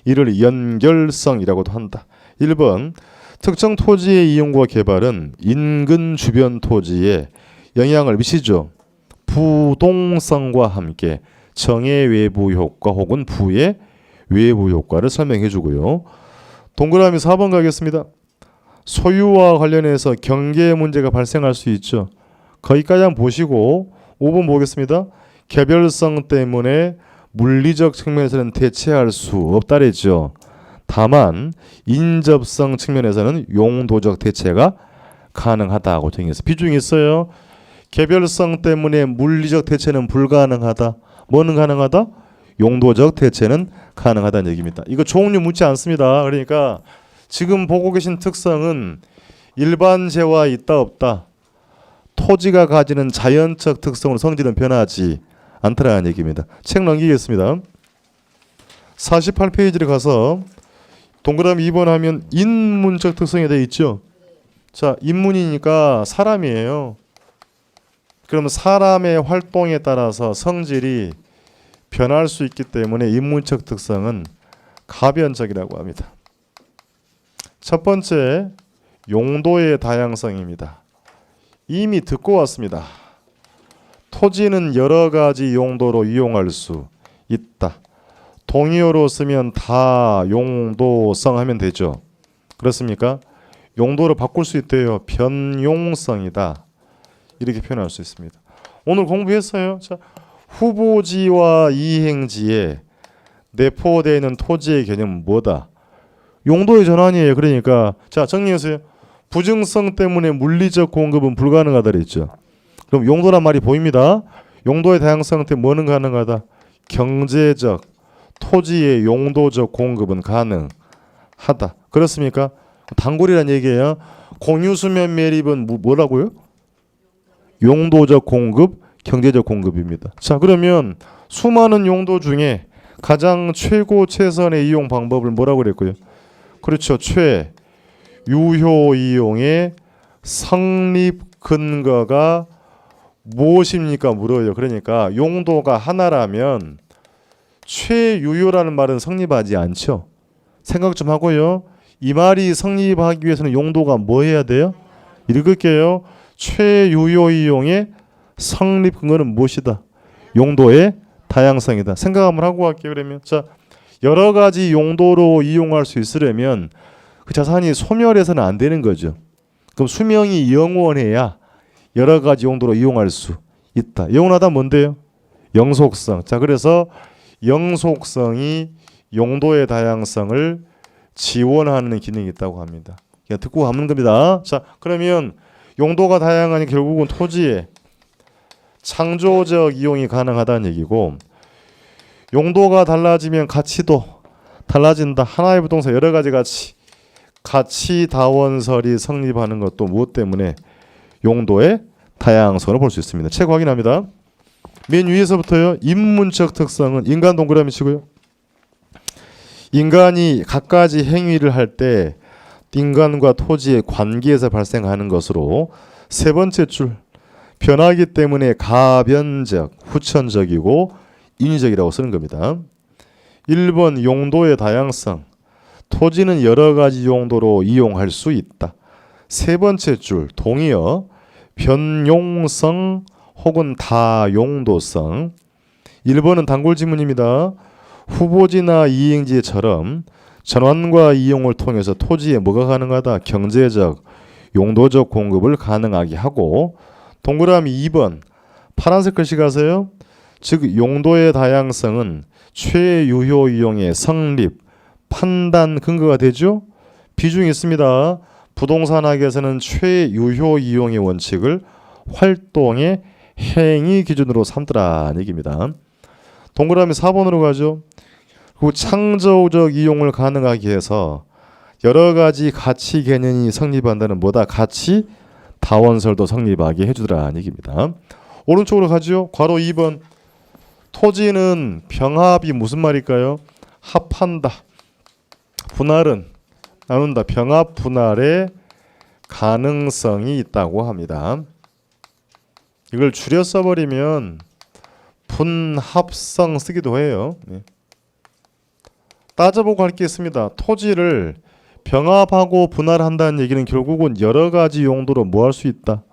이를 연결성이라고도 한다. 1번 특정 토지의 이용과 개발은 인근 주변 토지에 영향을 미치죠. 부동성과 함께 정의 외부 효과 혹은 부의 외부 효과를 설명해 주고요. 동그라미 4번 가겠습니다. 소유와 관련해서 경계 문제가 발생할 수 있죠. 거기까지 한번 보시고 5번 보겠습니다. 개별성 때문에 물리적 측면에서는 대체할 수 없다랬죠. 다만 인접성 측면에서는 용도적 대체가 가능하다고 정해서 비중이 있어요. 개별성 때문에 물리적 대체는 불가능하다. 뭐는 가능하다? 용도적 대체는 가능하다는 얘기입니다. 이거 종류 묻지 않습니다. 그러니까 지금 보고 계신 특성은 일반재와 있다 없다. 토지가 가지는 자연적 특성으로 성질은 변하지 않더라는 얘기입니다. 책 넘기겠습니다. 48페이지를 가서 동그라미 2번 하면 인문적 특성이 되어 있죠. 자, 인문이니까 사람이에요. 그러면 사람의 활동에 따라서 성질이 변할 수 있기 때문에 인문적 특성은 가변적이라고 합니다. 첫 번째, 용도의 다양성입니다. 이미 듣고 왔습니다. 토지는 여러 가지 용도로 이용할 수 있다. 동의어로 쓰면 다용도성 하면 되죠. 그렇습니까? 용도를 바꿀 수 있대요. 변용성이다. 이렇게 표현할 수 있습니다. 오늘 공부했어요. 자, 후보지와 이행지에 내포되어 있는 토지의 개념은 뭐다? 용도의 전환이에요. 그러니까 자, 정리하세요. 부증성 때문에 물리적 공급은 불가능하다 그랬죠. 그럼 용도란 말이 보입니다. 용도의 다양성 때문에 뭐는 가능하다? 경제적, 토지의 용도적 공급은 가능하다. 그렇습니까? 단골이란 얘기예요. 공유수면 매립은 뭐라고요? 용도적 공급, 경제적 공급입니다. 자, 그러면 수많은 용도 중에 가장 최고 최선의 이용 방법을 뭐라고 그랬고요? 그렇죠. 유효 이용의 성립 근거가 무엇입니까? 물어요. 그러니까 용도가 하나라면 최유효라는 말은 성립하지 않죠. 생각 좀 하고요. 이 말이 성립하기 위해서는 용도가 뭐 해야 돼요? 읽을게요. 최유효 이용의 성립 근거는 무엇이다? 용도의 다양성이다. 생각 한번 하고 갈게요. 그러면 자, 여러 가지 용도로 이용할 수 있으려면 그 자산이 소멸해서는 안 되는 거죠. 그럼 수명이 영원해야 여러 가지 용도로 이용할 수 있다. 영원하다 뭔데요? 영속성. 자, 그래서 영속성이 용도의 다양성을 지원하는 기능이 있다고 합니다. 그냥 듣고 가는 겁니다. 자, 그러면 용도가 다양하니 결국은 토지의 창조적 이용이 가능하다는 얘기고, 용도가 달라지면 가치도 달라진다. 하나의 부동산 여러 가지 가치 다원설이 성립하는 것도 무엇 때문에? 용도의 다양성을 볼 수 있습니다. 책 확인합니다. 맨 위에서부터요. 인문적 특성은 인간 동그라미 치고요. 인간이 갖가지 행위를 할 때 인간과 토지의 관계에서 발생하는 것으로 세 번째 줄 변하기 때문에 가변적, 후천적이고 인위적이라고 쓰는 겁니다. 1번 용도의 다양성. 토지는 여러 가지 용도로 이용할 수 있다. 세 번째 줄 동의어 변용성 혹은 다용도성. 1번은 단골 지문입니다. 후보지나 이행지처럼 전환과 이용을 통해서 토지에 뭐가 가능하다? 경제적, 용도적 공급을 가능하게 하고, 동그라미 2번 파란색 글씨 가세요. 즉 용도의 다양성은 최유효 이용의 성립, 판단 근거가 되죠. 비중이 있습니다. 부동산학에서는 최유효 이용의 원칙을 활동의 행위 기준으로 삼더라는 얘기입니다. 동그라미 4번으로 가죠. 그 창조적 이용을 가능하게 해서 여러 가지 가치 개념이 성립한다는 뭐다? 가치 다원설도 성립하게 해주더라는 얘기입니다. 오른쪽으로 가죠. 괄호 2번. 토지는 병합이 무슨 말일까요? 합한다. 분할은 나눈다. 병합 분할의 가능성이 있다고 합니다. 이걸 줄여 써버리면 분합성 쓰기도 해요. 따져보고 할 게 있습니다. 토지를 병합하고 분할한다는 얘기는 결국은 여러 가지 용도로 뭐 할 수 있다?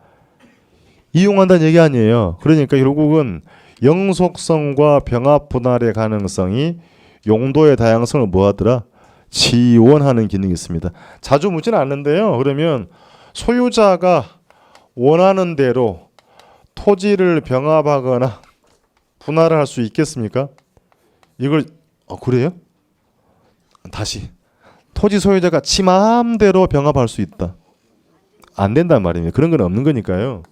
이용한다는 얘기 아니에요. 그러니까 결국은 영속성과 병합 분할의 가능성이 용도의 다양성을 뭐 하더라? 지원하는 기능이 있습니다. 자주 묻지는 않는데요. 그러면 소유자가 원하는 대로 토지를 병합하거나 분할을 할 수 있겠습니까? 이걸 그래요? 다시 토지 소유자가 지 마음대로 병합할 수 있다. 안 된단 말입니다. 그런 건 없는 거니까요.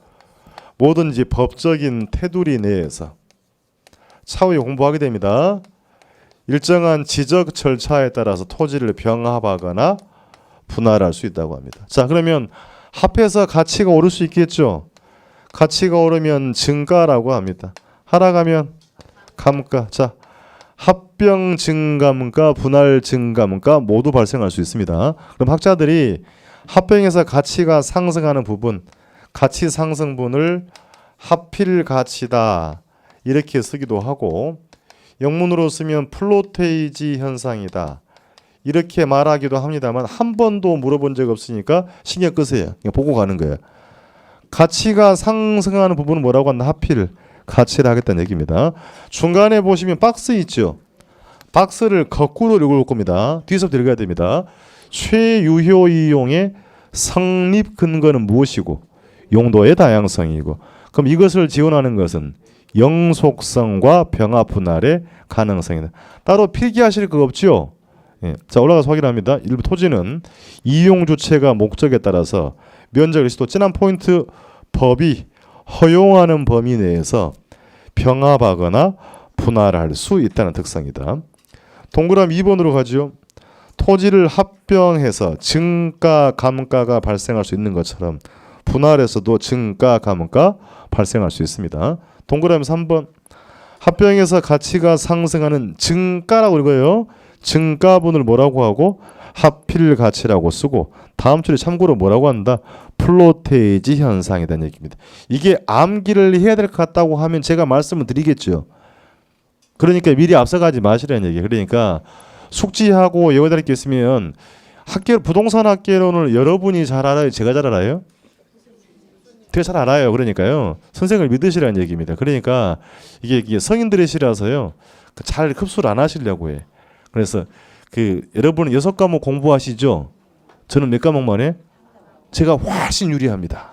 뭐든지 법적인 테두리 내에서 차후에 공부하게 됩니다. 일정한 지적 절차에 따라서 토지를 병합하거나 분할할 수 있다고 합니다. 자, 그러면 합해서 가치가 오를 수 있겠죠. 가치가 오르면 증가라고 합니다. 하락하면 감가. 자, 합병 증감가, 분할 증감가 모두 발생할 수 있습니다. 그럼 학자들이 합병에서 가치가 상승하는 부분, 가치 상승분을 합필 가치다 이렇게 쓰기도 하고, 영문으로 쓰면 플로테이지 현상이다 이렇게 말하기도 합니다만 한 번도 물어본 적 없으니까 신경 끄세요. 그냥 보고 가는 거예요. 가치가 상승하는 부분은 뭐라고 한다? 합필 가치를 하겠다는 얘기입니다. 중간에 보시면 박스 있죠. 박스를 거꾸로 읽을 겁니다. 뒤에서부터 읽어야 됩니다. 최유효 이용의 성립 근거는 무엇이고 용도의 다양성이고, 그럼 이것을 지원하는 것은 영속성과 병합 분할의 가능성이다. 따로 필기하실 거 없죠? 예. 자, 올라가서 확인합니다. 일부 토지는 이용 주체가 목적에 따라서 면적을 또 진한 포인트 법이 허용하는 범위 내에서 병합하거나 분할할 수 있다는 특성이다. 동그라미 2번으로 가죠. 토지를 합병해서 증가 감가가 발생할 수 있는 것처럼 분할에서도 증가 감가 발생할 수 있습니다. 동그라미 3번. 합병해서 가치가 상승하는 증가라고 읽어요. 증가분을 뭐라고 하고 합필 가치라고 쓰고, 다음 줄에 참고로 뭐라고 한다? 플로테이지 현상이라는 얘기입니다. 이게 암기를 해야 될 것 같다고 하면 제가 말씀을 드리겠죠. 그러니까 미리 앞서가지 마시라는 얘기예요. 그러니까 숙지하고 외워야 될 게 있으면 부동산 학개론을 여러분이 잘 알아요? 제가 잘 알아요? 되게 잘 알아요. 그러니까요. 선생을 믿으시라는 얘기입니다. 그러니까 이게 성인들의 시라서요. 잘 흡수를 안 하시려고 해. 그래서 여러분은 6과목 공부하시죠? 저는 몇 과목만 해? 제가 훨씬 유리합니다.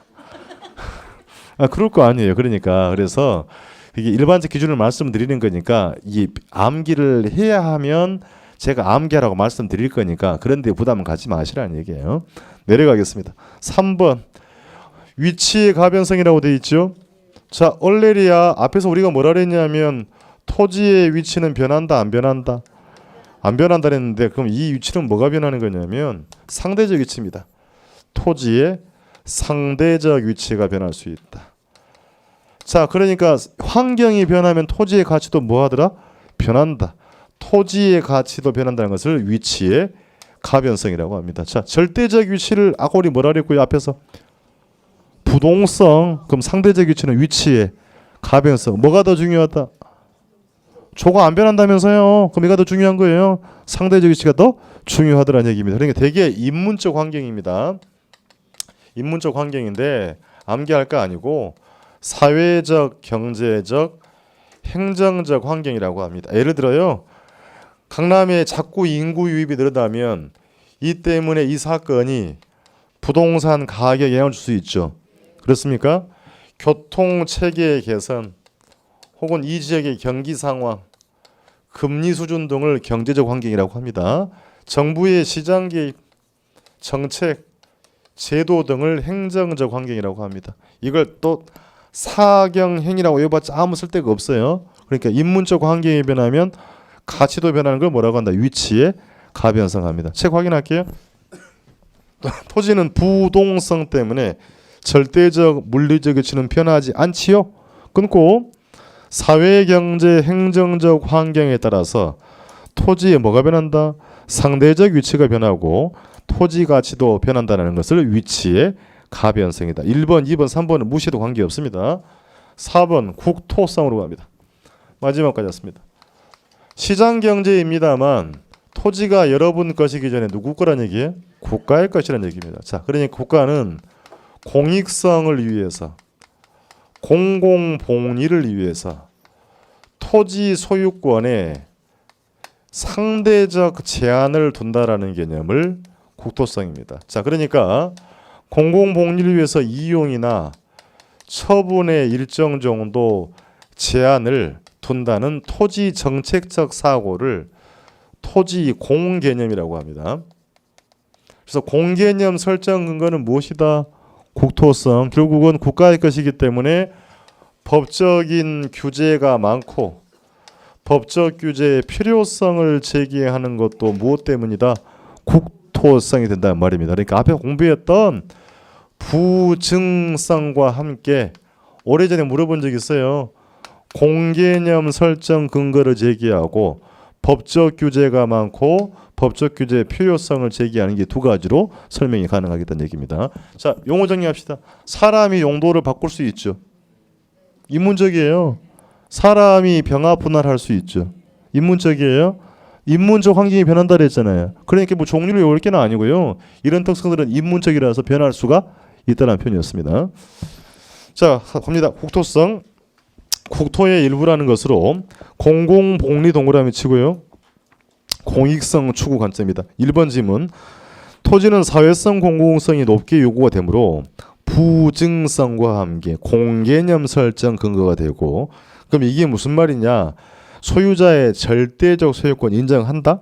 그럴 거 아니에요. 그래서 이게 일반적 기준을 말씀드리는 거니까 이 암기를 해야 하면 제가 암기하라고 말씀드릴 거니까 그런데 부담은 갖지 마시라는 얘기예요. 내려가겠습니다. 3번. 위치의 가변성이라고 되어 있죠. 자, 얼레리아 앞에서 우리가 뭐라 그랬냐면 토지의 위치는 변한다, 안 변한다? 안 변한다 했는데, 그럼 이 위치는 뭐가 변하는 거냐면 상대적 위치입니다. 토지의 상대적 위치가 변할 수 있다. 자, 그러니까 환경이 변하면 토지의 가치도 뭐 하더라? 변한다. 토지의 가치도 변한다는 것을 위치의 가변성이라고 합니다. 자, 절대적 위치를 아까 우리 뭐라 그랬고요? 앞에서 부동성. 그럼 상대적 위치는 위치의 가변성. 뭐가 더 중요하다? 조가 안 변한다면서요. 그럼 이가 더 중요한 거예요. 상대적 위치가 더 중요하더라는 얘기입니다. 그러니까 되게 인문적 환경입니다. 인문적 환경인데 암기할 거 아니고 사회적, 경제적, 행정적 환경이라고 합니다. 예를 들어요. 강남에 자꾸 인구 유입이 늘어나면 이 때문에 이 사건이 부동산 가격에 영향을 줄 수 있죠. 그렇습니까? 교통 체계 개선 혹은 이 지역의 경기 상황, 금리 수준 등을 경제적 환경이라고 합니다. 정부의 시장 개입, 정책, 제도 등을 행정적 환경이라고 합니다. 이걸 또 사경행이라고 외워봤자 아무 쓸데가 없어요. 그러니까 인문적 환경이 변하면 가치도 변하는 걸 뭐라고 한다? 위치에 가변성합니다. 책 확인할게요. 토지는 부동성 때문에 절대적 물리적 가치는 변하지 않지요. 끊고 사회, 경제, 행정적 환경에 따라서 토지에 뭐가 변한다? 상대적 위치가 변하고 토지 가치도 변한다는 것을 위치의 가변성이다. 1번, 2번, 3번은 무시해도 관계없습니다. 4번 국토성으로 갑니다. 마지막까지 왔습니다. 시장경제입니다만 토지가 여러분 것이기 전에 누구 거란 얘기예요? 국가의 것이라는 얘기입니다. 자, 그러니까 국가는 공익성을 위해서, 공공복리를 위해서 토지 소유권에 상대적 제한을 둔다라는 개념을 국토성입니다. 자, 그러니까 공공복리를 위해서 이용이나 처분의 일정 정도 제한을 둔다는 토지 정책적 사고를 토지 공개념이라고 합니다. 그래서 공개념 설정 근거는 무엇이다? 국토성. 결국은 국가의 것이기 때문에 법적인 규제가 많고 법적 규제의 필요성을 제기하는 것도 무엇 때문이다? 국토성이 된다는 말입니다. 그러니까 앞에 공부했던 부증성과 함께 오래전에 물어본 적이 있어요. 공개념 설정 근거를 제기하고 법적 규제가 많고 법적 규제의 필요성을 제기하는 게 두 가지로 설명이 가능하겠다는 얘기입니다. 자, 용어 정리합시다. 사람이 용도를 바꿀 수 있죠. 인문적이에요. 사람이 병화 분할할 수 있죠. 인문적이에요. 인문적 환경이 변한다 그랬잖아요. 그러니까 뭐 종류를 외울 게는 아니고요. 이런 특성들은 인문적이라서 변할 수가 있다는 표현이었습니다. 자, 갑니다. 국토성. 국토의 일부라는 것으로 공공복리 동그라미 치고요. 공익성 추구 관점이다. 1번 질문. 토지는 사회성 공공성이 높게 요구가 되므로 부증성과 함께 공개념 설정 근거가 되고, 그럼 이게 무슨 말이냐? 소유자의 절대적 소유권 인정한다?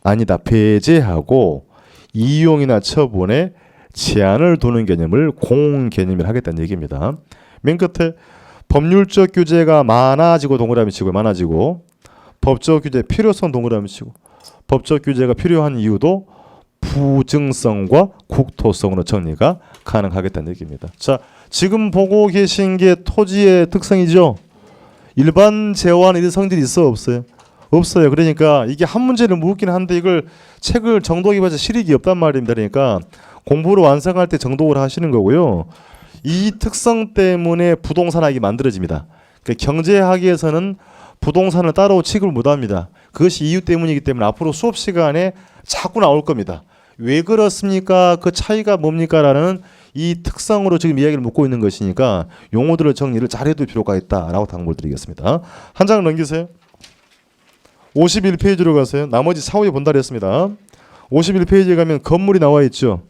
아니다. 배제하고 이용이나 처분에 제한을 두는 개념을 공개념이라 하겠다는 얘기입니다. 맨 끝에 법률적 규제가 많아지고 동그라미 치고 많아지고 법적 규제 필요성 동그라미 치고 법적 규제가 필요한 이유도 부증성과 국토성으로 정리가 가능하겠다는 얘기입니다. 자, 지금 보고 계신 게 토지의 특성이죠. 일반 제어와는 이런 성질이 있어 없어요? 없어요. 그러니까 이게 한 문제를 묻긴 한데 이걸 책을 정독해봐서 실익이 없단 말입니다. 그러니까 공부를 완성할 때 정독을 하시는 거고요. 이 특성 때문에 부동산학이 만들어집니다. 그러니까 경제학에서는 부동산을 따로 취급을 못합니다. 그것이 이유 때문이기 때문에 앞으로 수업 시간에 자꾸 나올 겁니다. 왜 그렇습니까? 그 차이가 뭡니까? 라는 이 특성으로 지금 이야기를 묻고 있는 것이니까 용어들을 정리를 잘 해둘 필요가 있다라고 당부를 드리겠습니다. 한 장 넘기세요. 51페이지로 가세요. 나머지 사후에 본다 그랬습니다. 51페이지에 가면 건물이 나와 있죠.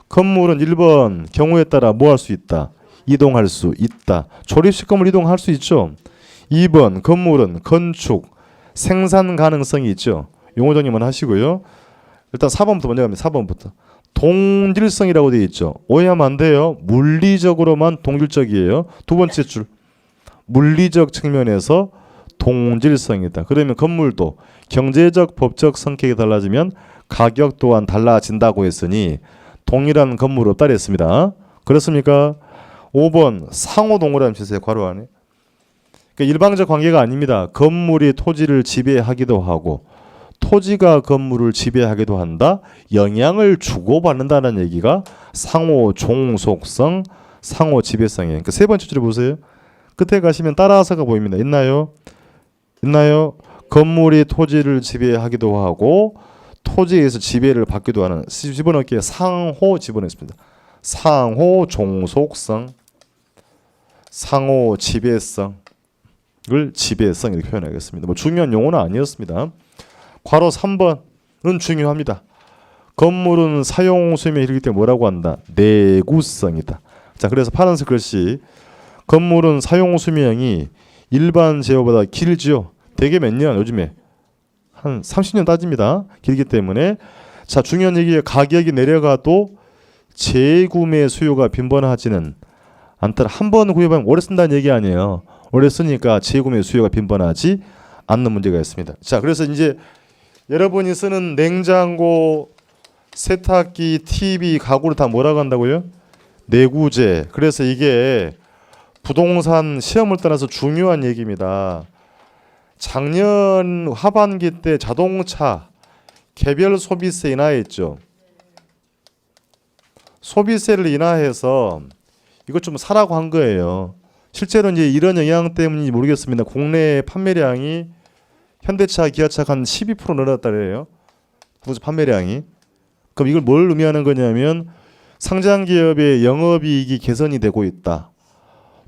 건물은 1번 경우에 따라 뭐 할 수 있다? 이동할 수 있다. 조립식 건물 이동할 수 있죠. 2번 건물은 건축, 생산 가능성이 있죠. 용어 정리만 하시고요. 일단 4번부터 먼저 갑니다. 4번부터. 동질성이라고 되어 있죠. 오해하면 안 돼요. 물리적으로만 동질적이에요. 두 번째 줄. 물리적 측면에서 동질성이다. 그러면 건물도 경제적, 법적 성격이 달라지면 가격 또한 달라진다고 했으니 동일한 건물 없다 그랬습니다. 그렇습니까? 5번 상호 동그라미 치세요. 괄호 안에. 그러니까 일방적 관계가 아닙니다. 건물이 토지를 지배하기도 하고 토지가 건물을 지배하기도 한다. 영향을 주고받는다는 얘기가 상호 종속성, 상호 지배성이에요. 그러니까 세 번째 줄을 보세요. 끝에 가시면 따라서가 보입니다. 있나요? 있나요? 건물이 토지를 지배하기도 하고 토지에서 지배를 받기도 하는, 집어넣기에 상호 집어넣습니다. 상호 종속성, 상호 지배성을 지배성 이렇게 표현하겠습니다. 뭐 중요한 용어는 아니었습니다. 괄호 3번은 중요합니다. 건물은 사용 수명이 길기 때문에 뭐라고 한다? 내구성이다. 자, 그래서 파란색 글씨 건물은 사용 수명이 일반 제어보다 길지요. 대개 몇 년? 요즘에 한 30년 따집니다. 길기 때문에. 자, 중요한 얘기예요. 가격이 내려가도 재구매 수요가 빈번하지는 않더라. 한 번 구입하면 오래 쓴다는 얘기 아니에요. 오래 쓰니까 재구매 수요가 빈번하지 않는 문제가 있습니다. 자, 그래서 이제 여러분이 쓰는 냉장고, 세탁기, TV, 가구를 다 뭐라고 한다고요? 내구재. 그래서 이게 부동산 시험을 떠나서 중요한 얘기입니다. 작년 하반기 때 자동차 개별 소비세 인하했죠. 소비세를 인하해서 이것 좀 사라고 한 거예요. 실제로 이제 이런 영향 때문인지 모르겠습니다. 국내 판매량이 현대차, 기아차가 한 12% 늘었다래요. 부동산 판매량이. 그럼 이걸 뭘 의미하는 거냐면 상장 기업의 영업이익이 개선이 되고 있다.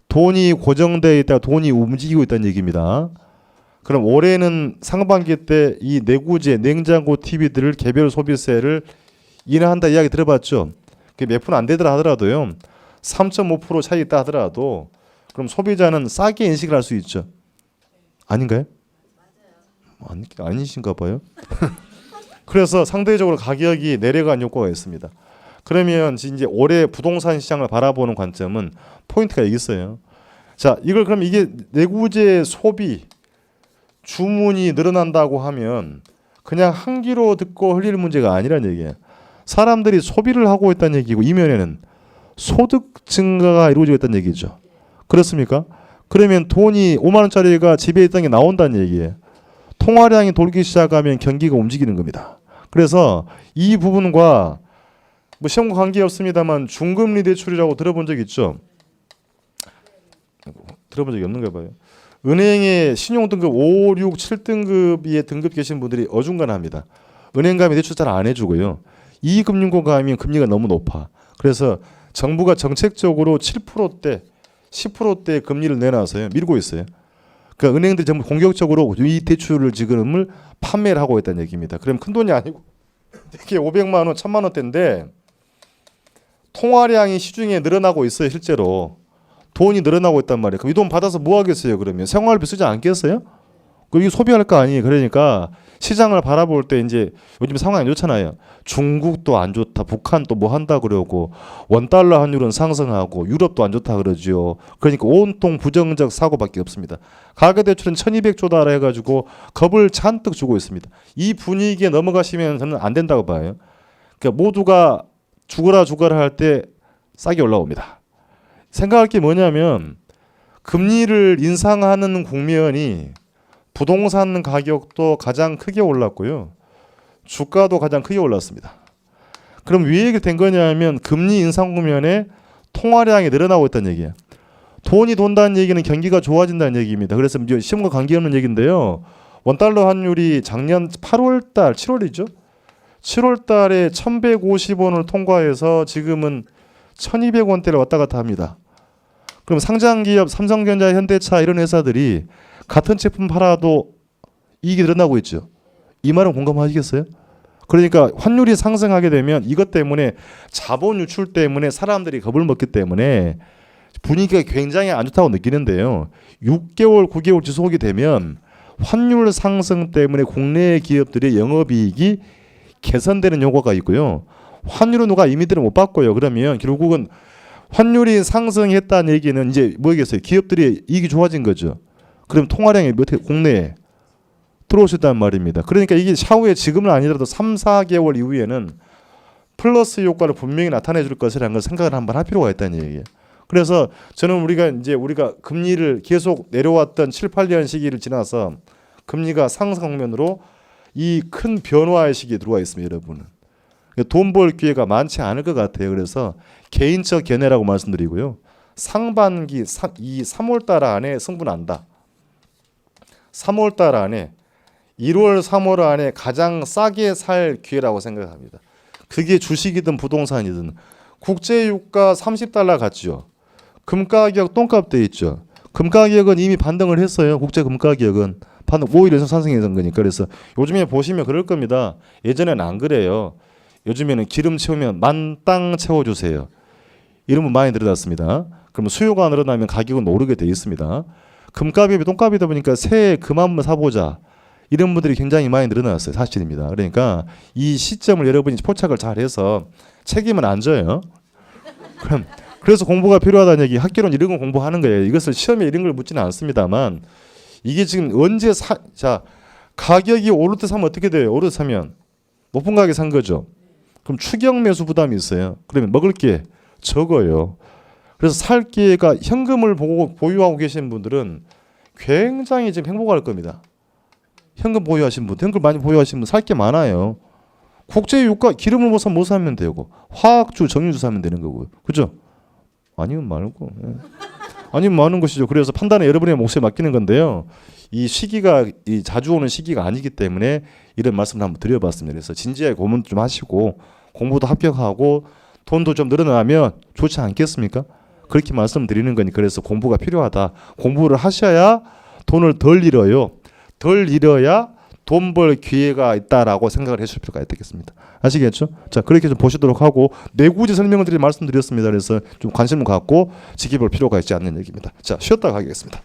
돈이 고정되어 있다, 돈이 움직이고 있다는 얘기입니다. 그럼 올해는 상반기 때 이 내구재, 냉장고, TV들을 개별 소비세를 인하한다 이야기 들어봤죠. 그게 몇 푼 안 되더라 하더라도요. 3.5% 차이 있다 하더라도 그럼 소비자는 싸게 인식을 할 수 있죠. 아닌가요? 아니신가 봐요. 그래서 상대적으로 가격이 내려간 효과가 있습니다. 그러면 이제 올해 부동산 시장을 바라보는 관점은 포인트가 여기 있어요. 자, 이걸 그럼 이게 내구재 소비 주문이 늘어난다고 하면 그냥 한 귀로 듣고 흘릴 문제가 아니라는 얘기예요. 사람들이 소비를 하고 있다는 얘기고 이면에는 소득 증가가 이루어지고 있다는 얘기죠. 그렇습니까? 그러면 돈이 5만 원짜리가 집에 있던 게 나온다는 얘기예요. 통화량이 돌기 시작하면 경기가 움직이는 겁니다. 그래서 이 부분과 뭐 시험과 관계없습니다만 중금리 대출이라고 들어본 적 있죠? 들어본 적이 없는가 봐요. 은행의 신용등급 5, 6, 7등급의 등급 계신 분들이 어중간합니다. 은행 가면 대출 잘 안 해주고요. 이 금융권 가면 금리가 너무 높아. 그래서 정부가 정책적으로 7%대, 10%대 금리를 내놔서요. 밀고 있어요. 그러니까 은행들이 전부 공격적으로 이 대출을 지금을 판매를 하고 있다는 얘기입니다. 그럼 큰 돈이 아니고 이게 500만 원, 1000만 원대인데 통화량이 시중에 늘어나고 있어요. 실제로. 돈이 늘어나고 있단 말이에요. 그럼 이 돈 받아서 뭐 하겠어요? 그러면 생활비 쓰지 않겠어요? 그럼 이거 소비할 거 아니에요. 그러니까 시장을 바라볼 때 이제 요즘 상황이 안 좋잖아요. 중국도 안 좋다. 북한도 뭐 한다 그러고 원달러 환율은 상승하고 유럽도 안 좋다 그러죠. 그러니까 온통 부정적 사고밖에 없습니다. 가계대출은 1200조 달러 해가지고 겁을 잔뜩 주고 있습니다. 이 분위기에 넘어가시면 저는 안 된다고 봐요. 그러니까 모두가 죽어라 할 때 싸게 올라옵니다. 생각할 게 뭐냐면 금리를 인상하는 국면이 부동산 가격도 가장 크게 올랐고요. 주가도 가장 크게 올랐습니다. 그럼 왜 이렇게 된 거냐면 금리 인상 국면에 통화량이 늘어나고 있다는 얘기예요. 돈이 돈다는 얘기는 경기가 좋아진다는 얘기입니다. 그래서 시험과 관계없는 얘기인데요. 원달러 환율이 작년 8월 달, 7월이죠. 7월 달에 1150원을 통과해서 지금은 1200원대를 왔다 갔다 합니다. 그럼 상장기업 삼성전자, 현대차 이런 회사들이 같은 제품 팔아도 이익이 늘어나고 있죠. 이 말은 공감하시겠어요? 그러니까 환율이 상승하게 되면 이것 때문에 자본 유출 때문에 사람들이 겁을 먹기 때문에 분위기가 굉장히 안 좋다고 느끼는데요. 6개월, 9개월 지속이 되면 환율 상승 때문에 국내 기업들의 영업이익이 개선되는 효과가 있고요. 환율은 누가 이미들을 못 받고요. 그러면 결국은 환율이 상승했다는 얘기는 이제 뭐겠어요? 기업들이 이익이 좋아진 거죠. 그럼 통화량이 어떻게 국내에 들어오셨단 말입니다. 그러니까 이게 차후에 지금은 아니더라도 3, 4개월 이후에는 플러스 효과를 분명히 나타내 줄 것이라는 걸 생각을 한번 할 필요가 있다는 얘기예요. 그래서 저는 우리가 금리를 계속 내려왔던 7, 8년 시기를 지나서 금리가 상승 국면으로 이 큰 변화의 시기에 들어와 있습니다, 여러분은. 돈 벌 기회가 많지 않을 것 같아요. 그래서 개인적 견해라고 말씀드리고요. 상반기 이 3월 달 안에 승부난다. 3월 달 안에 1월, 3월 안에 가장 싸게 살 기회라고 생각합니다. 그게 주식이든 부동산이든 국제유가 30달러 갔죠. 금가격 똥값 돼 있죠. 금가격은 이미 반등을 했어요. 국제 금가격은 반등 5일 이상 상승해서 거니까. 그래서 요즘에 보시면 그럴 겁니다. 예전에는 안 그래요. 요즘에는 기름 채우면 만땅 채워주세요. 이런 분 많이 늘어났습니다. 그러면 수요가 늘어나면 가격은 오르게 돼 있습니다. 금값이 똥값이다 보니까 새해 금 한번 사보자. 이런 분들이 굉장히 많이 늘어났어요. 사실입니다. 그러니까 이 시점을 여러분이 포착을 잘해서 책임은 안 져요. 그럼 그래서 공부가 필요하다는 얘기, 학교는 이런 거 공부하는 거예요. 이것을 시험에 이런 걸 묻지는 않습니다만 이게 지금 언제 자 가격이 오를 때 사면 어떻게 돼요? 오를 때 사면 높은 가격에 산 거죠. 그럼 추격 매수 부담이 있어요. 그러면 먹을 게 적어요. 그래서 살 기회가 현금을 보유하고 계신 분들은 굉장히 지금 행복할 겁니다. 현금 보유하신 분, 현금 많이 보유하신 분 살 게 많아요. 국제 유가 기름을 못 사면 되고 화학주, 정유주 사면 되는 거고요. 그죠? 아니면 말고. 아니면 많은 것이죠. 그래서 판단은 여러분의 몫에 맡기는 건데요. 이 시기가 자주 오는 시기가 아니기 때문에 이런 말씀을 한번 드려봤습니다. 그래서 진지하게 고민 좀 하시고 공부도 합격하고 돈도 좀 늘어나면 좋지 않겠습니까? 그렇게 말씀드리는 거니. 그래서 공부가 필요하다. 공부를 하셔야 돈을 덜 잃어요. 덜 잃어야 돈 벌 기회가 있다라고 생각을 해줄 필요가 있겠습니다. 아시겠죠? 자, 그렇게 좀 보시도록 하고 내구지 설명을 말씀드렸습니다. 그래서 좀 관심을 갖고 지켜볼 필요가 있지 않는 얘기입니다. 자, 쉬었다 가겠습니다.